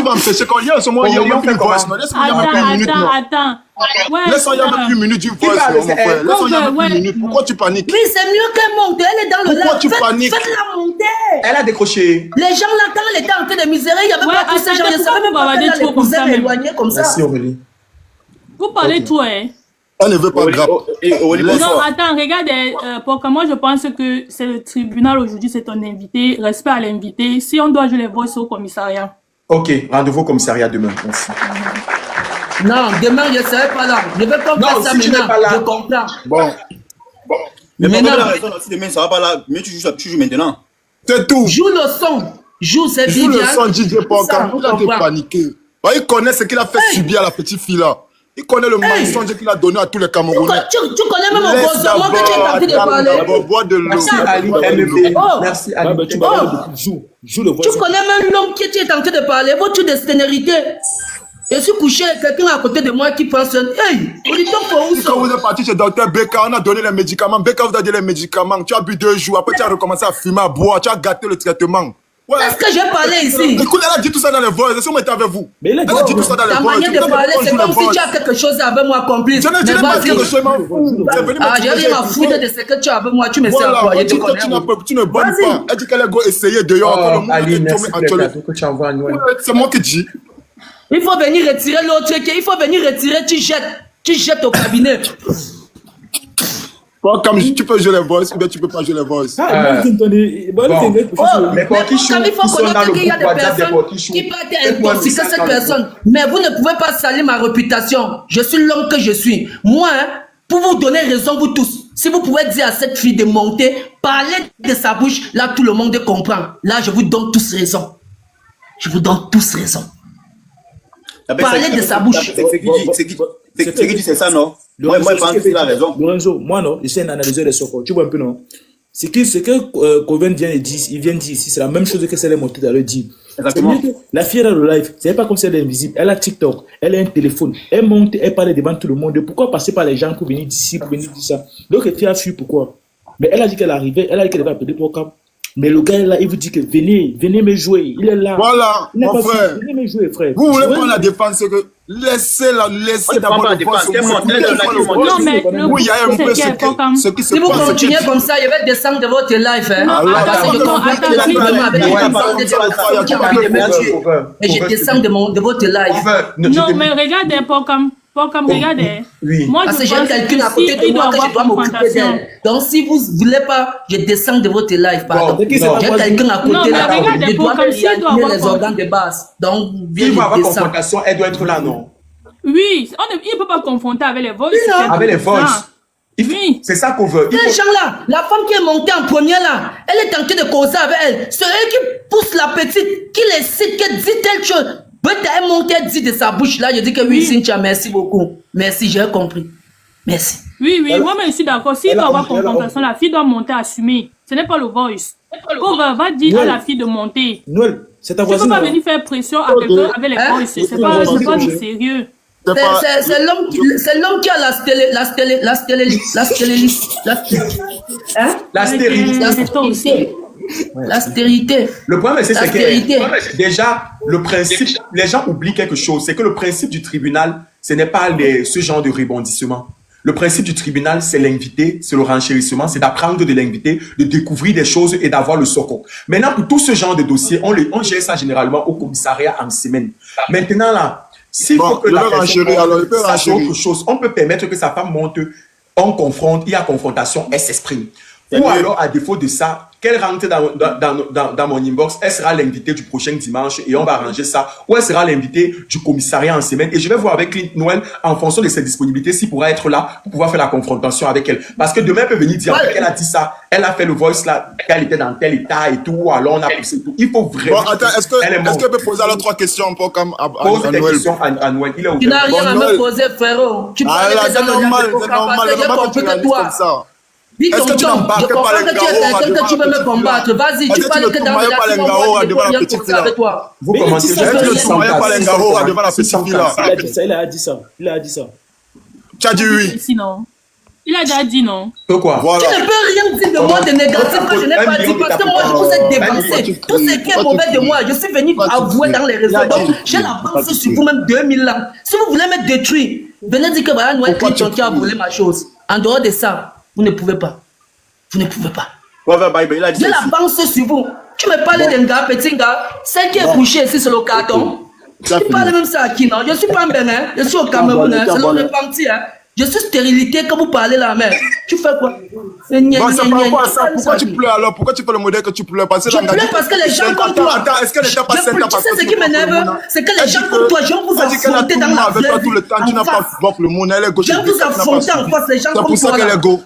vas me faire quand il y a ce moment, il y a même plus une voix. Attends. Laisse-moi, il y a même plus une minute d'une voix, mon frère. Laisse-moi, il y a même plus une minute. Pourquoi tu paniques? Oui, c'est mieux qu'elle monte. Elle est dans le live. Pourquoi tu paniques? Faites-la monter. Elle a décroché. Les gens là, quand elle était en train de misérer, il n'y avait pas tous ces gens. Je ne savais même pas qu'elle allait vous éloigner comme ça. Merci, Aurélie. Vous parlez tout, hein? On ne veut pas grave. Non, attends, regarde, pour moi, je pense que c'est le tribunal aujourd'hui, c'est ton invité. Respect à l'invité. Si on doit jouer les voix au commissariat. Ok, rendez-vous au commissariat demain. Merci. Non, demain, je ne serai pas là. Je ne vais pas faire ça maintenant. Je comprends. Bon. Mais maintenant, la raison, si demain, ça va pas là, mais tu joues maintenant. C'est tout. Joue le son. Joue, c'est bien. Joue le son, DJ Porcam. Il a été paniqué. Il connaît ce qu'il a fait subir à la petite fille là. Il connaît le mensonge qu'il a donné à tous les Camerounais. Tu connais même mon boss, moi que tu es en train de parler. Bois de l'eau. Merci Ali, MB. Merci Ali. Joue le voice. Tu connais même l'homme qui est en train de parler, votre desténérité. Je suis couché avec quelqu'un à côté de moi qui pense, hey, on dit pour où ça? Quand vous êtes parti chez Dr Beka, on a donné les médicaments. Beka vous a donné les médicaments. Tu as bu 2 jours, après tu as recommencé à fumer, à boire, tu as gâté le traitement. Ouais. Est-ce que j'ai parlé ici? Écoute, elle a dit tout ça dans les voix. Est-ce qu'on était avec vous? Mais elle a dit tout ça dans les voix. Ta manière de parler, c'est comme si tu as quelque chose avec moi complice. Je n'ai pas dit quelque chose, m'en fous. J'ai rien à foutre de ce que tu as avec moi. Tu me sais employer. Tu ne bonnes pas. Elle dit qu'elle a essayé dehors. Ali, merci que tu envoies à Noël. C'est moi qui dis. Il faut venir retirer l'autre. Il faut venir retirer, tu jettes. Tu jettes au cabinet. Bon, comme tu peux jouer les voices ou bien tu peux pas jouer les voices. Ah, Bon, Mais mais pour qui comme il faut sont dans connaître le qu'il y a groupe des WhatsApp des personnes Portichou, qui peuvent faites-moi un intoxiquer message cette dans le groupe. personne. Mais vous ne pouvez pas salir ma réputation. Je suis l'homme que je suis. Moi, hein, pour vous donner raison, vous tous, si vous pouvez dire à cette fille de monter, parler de sa bouche, là tout le monde comprend. Là, je vous donne tous raison. Je vous donne tous raison. Parler de sa bouche. C'est qui dit c'est ça, non? Moi, je pense qu'il a raison. Lorenzo, moi, non, je suis un analyseur de Soko. Tu vois un peu, non? Ce que Coven vient de dire, il vient de dire ici, c'est la même chose que celle montée dans le dit. Exactement. La fille elle a le live, c'est pas comme si elle est invisible. Elle a TikTok, elle a un téléphone, elle monte, elle parle devant tout le monde. Pourquoi passer par les gens pour venir d'ici, pour venir dire ça? Donc, elle a fui, pourquoi? Mais elle a dit qu'elle arrivait, elle a dit qu'elle va appeler pour Cam. Mais le gars est là, il vous dit que venez me jouer. Il est là. Voilà, mon frère. Venez me jouer, frère. Vous voulez prendre la défense, c'est que laissez d'abord le voice. Non, mais le Oui, il y a un peu ce qui se Si vous passe. continuez comme ça, je vais descendre de votre live. Hein. Parce que je comprends que là, vraiment, avec les personnes qui ont envie de me tuer. Et je descends de votre live. Non, mais regardez, regardez. Oui. Moi, Parce que je j'ai pense quelqu'un à que côté si de il doit moi que je avoir dois m'occuper confrontation. d'elle. Donc, si vous ne voulez pas, je descends de votre live. Pardon. Bon, J'ai quelqu'un à Non, côté mais là. regardez, Je dois comme me s'il doit réanimer avoir les organes de base. Donc, bien, Il va je avoir descends. confrontation, elle doit être là, non? Oui, il ne peut pas confronter avec les voix. Avec les voices. Oui. C'est ça qu'on veut. Ces gens-là, la femme qui est montée en première là, elle est en train de causer avec elle. C'est elle qui pousse la petite, qui les cite, qui dit telle chose. Peut-être elle monte, elle dit de sa bouche là, je dis que oui, Cynthia, merci beaucoup. Merci, j'ai compris. Merci. Oui, moi-même, je suis d'accord. S'il doit avoir confrontation, la fille doit monter, assumer. Ce n'est pas le voice. Va dire à la fille de monter. Noël, c'est ta Tu ne voisine. peux pas venir faire pression à quelqu'un avec les voices. C'est pas du sérieux. C'est l'homme qui a la stérilité. Le problème, c'est La que stérilité. déjà, le principe, les gens oublient quelque chose, c'est que le principe du tribunal, ce n'est pas ce genre de rebondissement. Le principe du tribunal, c'est l'invité, c'est le renchérissement, c'est d'apprendre de l'invité, de découvrir des choses et d'avoir le socle. Maintenant, pour tout ce genre de dossiers, on gère ça généralement au commissariat en semaine. Maintenant, là, s'il faut que la personne sache autre chose, on peut permettre que sa femme monte, on confronte, il y a confrontation, elle s'exprime. Ou alors, à défaut de ça, qu'elle rentre dans mon inbox, elle sera l'invitée du prochain dimanche et on va arranger ça. Ou elle sera l'invitée du commissariat en semaine. Et je vais voir avec Noël, en fonction de ses disponibilités, s'il pourra être là pour pouvoir faire la confrontation avec elle. Parce que demain, elle peut venir dire qu'elle a dit ça, elle a fait le voice là, qu'elle était dans tel état et tout, alors on a poussé tout. Il faut vraiment... Bon, attends, est-ce qu'elle peut poser alors 3 questions pour comme à Pose des Noël? questions à Noël. Il est Tu n'as ouvert. rien à me poser, frérot. Tu parles C'est normal, c'est normal que tu réalises comme ça. Dis Est-ce ton que tu ton, n'embarques je comprends pas les que tu es gaos quelqu'un que tu veux me combattre. Vas-y, tu parles que dans les gaos devant la petite fille avec toi. Vous commencez Est-ce que tu ne soumets pas les gaos devant la petite fille là? Il a dit ça. Il a dit ça. Tu as dit oui. Sinon, il a déjà dit non. Pourquoi? Tu ne peux rien dire de moi de négatif que je n'ai pas dit parce que moi je vous ai dévancé. Tout ce qui est mauvais de moi, je suis venu avouer dans les réseaux. Donc j'ai l'avance sur vous-même 2000 ans. Si vous voulez me détruire, venez dire que voilà, Noël Clinton qui a volé ma chose. En dehors de ça, vous ne pouvez pas. Vous ne pouvez pas. J'ai l'avance sur vous. Tu me parles d'un gars, petit gars, celle qui est couchée ici sur le carton. Tu parles même ça à qui, non? Je ne suis pas en Bénin, je suis au Cameroun, c'est le repenti. Je suis stérilité quand vous parlez là, mais tu fais quoi? Bon, c'est par rapport à ça. Pourquoi tu pleures alors? Pourquoi tu fais le modèle que tu pleures? Je pleure parce que les gens comme toi. Attends, est-ce qu'elle n'était pas saine? Tu sais ce qui m'énerve? C'est que les gens comme toi, je vais vous affronter dans la avec toi tout le temps, tu n'as pas bloqué le monde, elle est gauche. Je vais vous affronter en face, les gens comme toi. C'est pour ça qu'elle est go.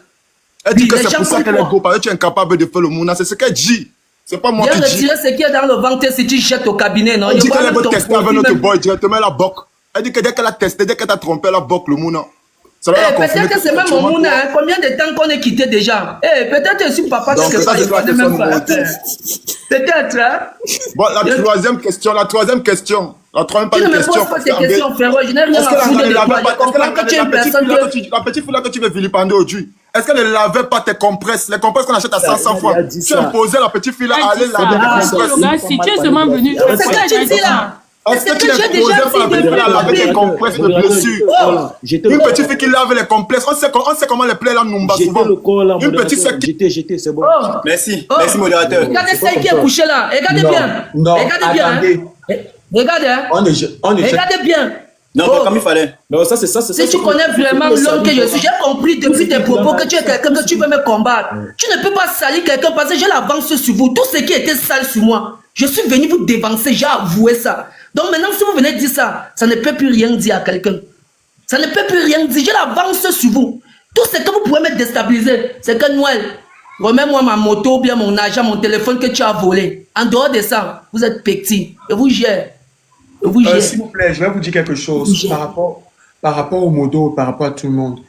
Elle dit que c'est pour ça qu'elle est go, parce que tu es incapable de faire le monde. C'est ce qu'elle dit. C'est pas moi qui dis. Viens retirer ce qui est dans le ventre si tu jettes au cabinet, non? Elle dit qu'elle veut tester avec notre boy directement, elle a boc. Elle dit que dès qu'elle a testé, dès qu'elle t'a trompé, elle a boc le monde. Peut-être que c'est même mon mouna, hein. Combien de temps qu'on est quitté déjà? Peut-être que je suis papa quelque part, il ne même pas. Peut-être, hein? Bon, la troisième question. La troisième Tu ne me poses pas tes questions, frérot, je n'ai rien à foutre de toi. Je comprends que tu es une personne la petite fille là que tu veux vilipender aujourd'hui, est-ce qu'elle ne lavait pas tes compresses? Les compresses qu'on achète à 500 francs. Tu imposais la petite fille là à aller laver tes compresses. Si tu es seulement venu... C'est ce que tu dis là. Est-ce que tu n'es posé pas la petite fille à laver tes compresses de blessures? Une petite fille qui lave les compresses, on sait comment les plaies là nous bat souvent. Une petite fille qui... J'étais, c'est bon. Merci modérateur. Regardez celle qui est couchée là. Regardez bien. Non, Regardez bien. attendez. Regardez, hein. Regardez bien. Non, Oh, comme il fallait. Non, ça, c'est ça. si tu connais vraiment l'homme que je suis, j'ai compris depuis tes propos que tu es quelqu'un que tu veux me combattre. Tu ne peux pas salir quelqu'un parce que j'ai l'avance sur vous. Tout ce qui était sale sur moi, je suis venu vous dévancer, j'ai avoué ça. Donc maintenant, si vous venez dire ça, ça ne peut plus rien dire à quelqu'un. Ça ne peut plus rien dire. J'ai l'avance sur vous. Tout ce que vous pouvez me déstabiliser, c'est que Noël, remets-moi ma moto, ou bien mon argent, mon téléphone que tu as volé. En dehors de ça, vous êtes petit. Et vous gérez. S'il vous plaît, je vais vous dire quelque chose par rapport au modo, par rapport à tout le monde.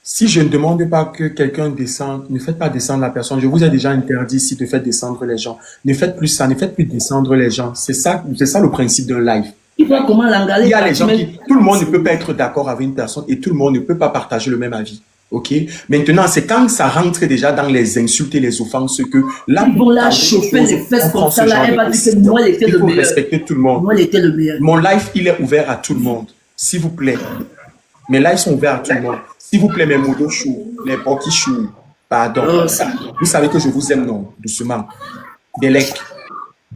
Si je ne demande pas que quelqu'un descende, ne faites pas descendre la personne. Je vous ai déjà interdit ici de faire descendre les gens. Ne faites plus ça, ne faites plus descendre les gens. C'est ça le principe d'un live. Il y a les gens tout le monde ne peut pas être d'accord avec une personne et tout le monde ne peut pas partager le même avis. Ok. Maintenant, c'est quand ça rentre déjà dans les insultes et les offenses que là, ils vont la chauffer les fesses comme ça. Là, elle va dire que moi, elle était le meilleur. Il faut respecter tout le monde. Moi, elle était le meilleur. Mon live, il est ouvert à tout le monde. S'il vous plaît. Mes lives sont ouverts à tout le monde. S'il vous plaît, mes modos chou, les poki chou, pardon. Vous savez que je vous aime, non? Doucement. Delek.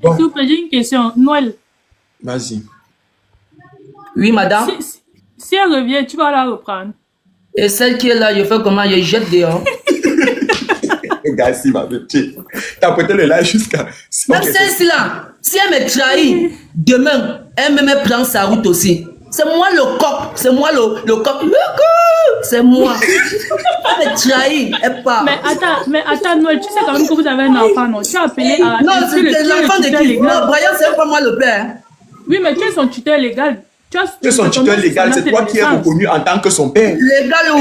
Bon. S'il vous plaît, j'ai une question. Noël. Vas-y. Oui, madame. Si elle revient, tu vas la reprendre. Et celle qui est là, je fais comment? Je jette dehors. Regarde, si ma petite. T'as prêté le live jusqu'à. Même celle-ci là, si elle me trahit, demain, elle me prend sa route aussi. C'est moi le coq. C'est moi le coq. C'est moi. Elle me trahit. Elle part. Mais attends, Noël, tu sais quand même que vous avez un enfant, non? Tu as appelé à. Non, c'est l'enfant de qui? Non, Brian, c'est pas moi le père. Oui, mais tu es son tuteur légal. Tu es son tuteur légal, c'est toi qui es reconnu en tant que son père. Légal où?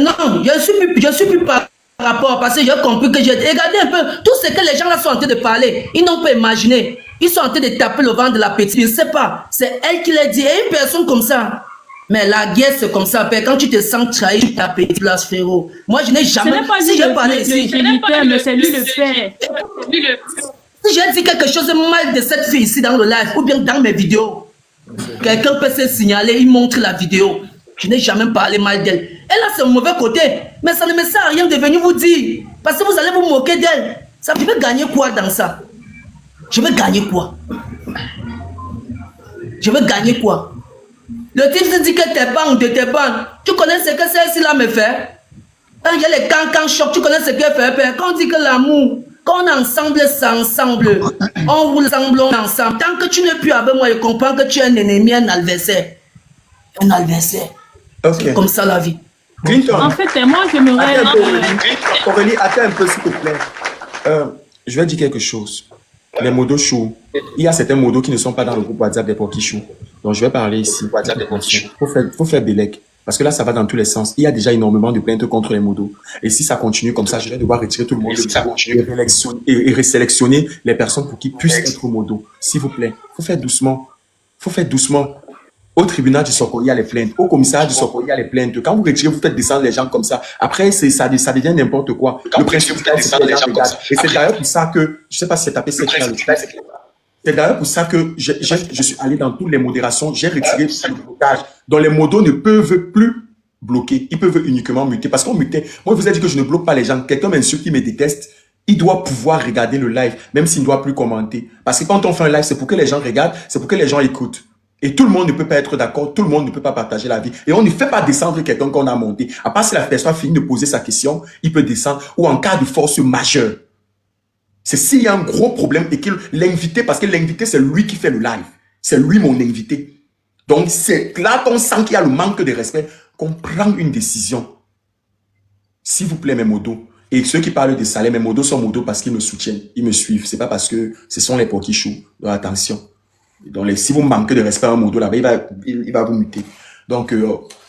Non, je suis plus par rapport parce que j'ai compris que j'ai. Regardez un peu, tout ce que les gens là sont en train de parler, ils n'ont pas imaginé. Ils sont en train de taper le ventre de la petite. Je ne sais pas, c'est elle qui l'a dit. Et une personne comme ça. Mais la guerre, c'est comme ça. Quand tu te sens trahi, tu ta petite place, frérot. Moi, je n'ai jamais. Ce n'est pas si j'ai parlé ici. Mais c'est lui le père. Si j'ai dit quelque chose de mal de cette fille ici dans le live ou bien dans mes vidéos, quelqu'un peut se signaler, il montre la vidéo. Je n'ai jamais parlé mal d'elle. Elle a son mauvais côté, mais ça ne me sert à rien de venir vous dire. Parce que vous allez vous moquer d'elle. Je vais gagner quoi dans ça? Je vais gagner quoi? Je vais gagner quoi? Le type se dit que t'es pas ou de t'es pas. Tu connais ce que celle-ci là me fait? Quand il y a les cancans chocs, tu connais ce qu'elle fait? Quand on dit que l'amour, quand on est ensemble, c'est ensemble. On roule ensemble, on est ensemble. Tant que tu n'es plus avec moi, je comprends que tu es un ennemi, un adversaire. Un adversaire. Okay. Comme ça la vie. Clinton. En fait, moi, je me Aurélie, attends un peu, s'il te plaît. Je vais dire quelque chose. Les modos chauds. Il y a certains modos qui ne sont pas dans le groupe WhatsApp des Poki Chou. Donc, je vais parler ici. Il faut faire Bélec. Parce que là, ça va dans tous les sens. Il y a déjà énormément de plaintes contre les modos. Et si ça continue comme ça, je vais devoir retirer tout le monde et résélectionner les personnes pour qu'ils puissent être modos. S'il vous plaît, il faut faire doucement. Il faut faire doucement. Au tribunal du Soko, il y a les plaintes. Au commissariat du Soko, il y a les plaintes. Quand vous retirez, vous faites descendre les gens comme ça. Après, ça devient n'importe quoi. Le principe, c'est les gens regardent. Et c'est d'ailleurs pour ça que, je ne sais pas si c'est tapé cette fois. C'est d'ailleurs pour ça que je suis allé dans toutes les modérations. J'ai retiré le blocage. Donc, les modos ne peuvent plus bloquer. Ils peuvent uniquement muter. Parce qu'on mutait. Moi, je vous ai dit que je ne bloque pas les gens. Quelqu'un m'insulte, qui me déteste. Il doit pouvoir regarder le live, même s'il ne doit plus commenter. Parce que quand on fait un live, c'est pour que les gens regardent, c'est pour que les gens écoutent. Et tout le monde ne peut pas être d'accord, tout le monde ne peut pas partager la vie. Et on ne fait pas descendre quelqu'un qu'on a monté. À part si la personne finit de poser sa question, il peut descendre. Ou en cas de force majeure. C'est s'il y a un gros problème et que l'invité, parce que l'invité, c'est lui qui fait le live. C'est lui mon invité. Donc c'est là qu'on sent qu'il y a le manque de respect, qu'on prend une décision. S'il vous plaît, mes modos. Et ceux qui parlent de salaire, mes modos sont modos parce qu'ils me soutiennent. Ils me suivent. C'est pas parce que ce sont les Poki Chou. Donc attention. Donc, si vous manquez de respect à un modo là-bas, il va vous muter. Donc,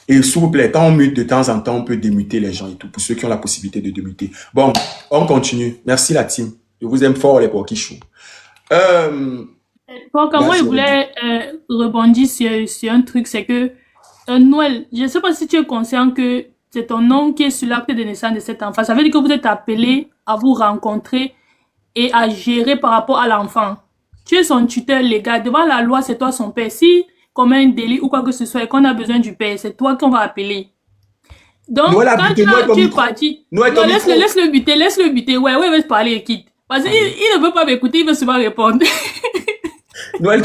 et s'il vous plaît, quand on mute de temps en temps, on peut démuter les gens et tout, pour ceux qui ont la possibilité de démuter. Bon, on continue. Merci la team. Je vous aime fort, les Poki Chou. Moi, je voulais rebondir sur un truc, c'est que Noël, je ne sais pas si tu es conscient que c'est ton nom qui est sur l'acte de naissance de cet enfant. Ça veut dire que vous êtes appelé à vous rencontrer et à gérer par rapport à l'enfant. Tu es son tuteur légal. Devant la loi, c'est toi son père. Si, comme un délit ou quoi que ce soit, et qu'on a besoin du père, c'est toi qu'on va appeler. Donc, quand tu es parti, laisse-le buter. Ouais, il va se parler, quitte. Parce qu'il ne veut pas m'écouter, il veut seulement répondre. Noël,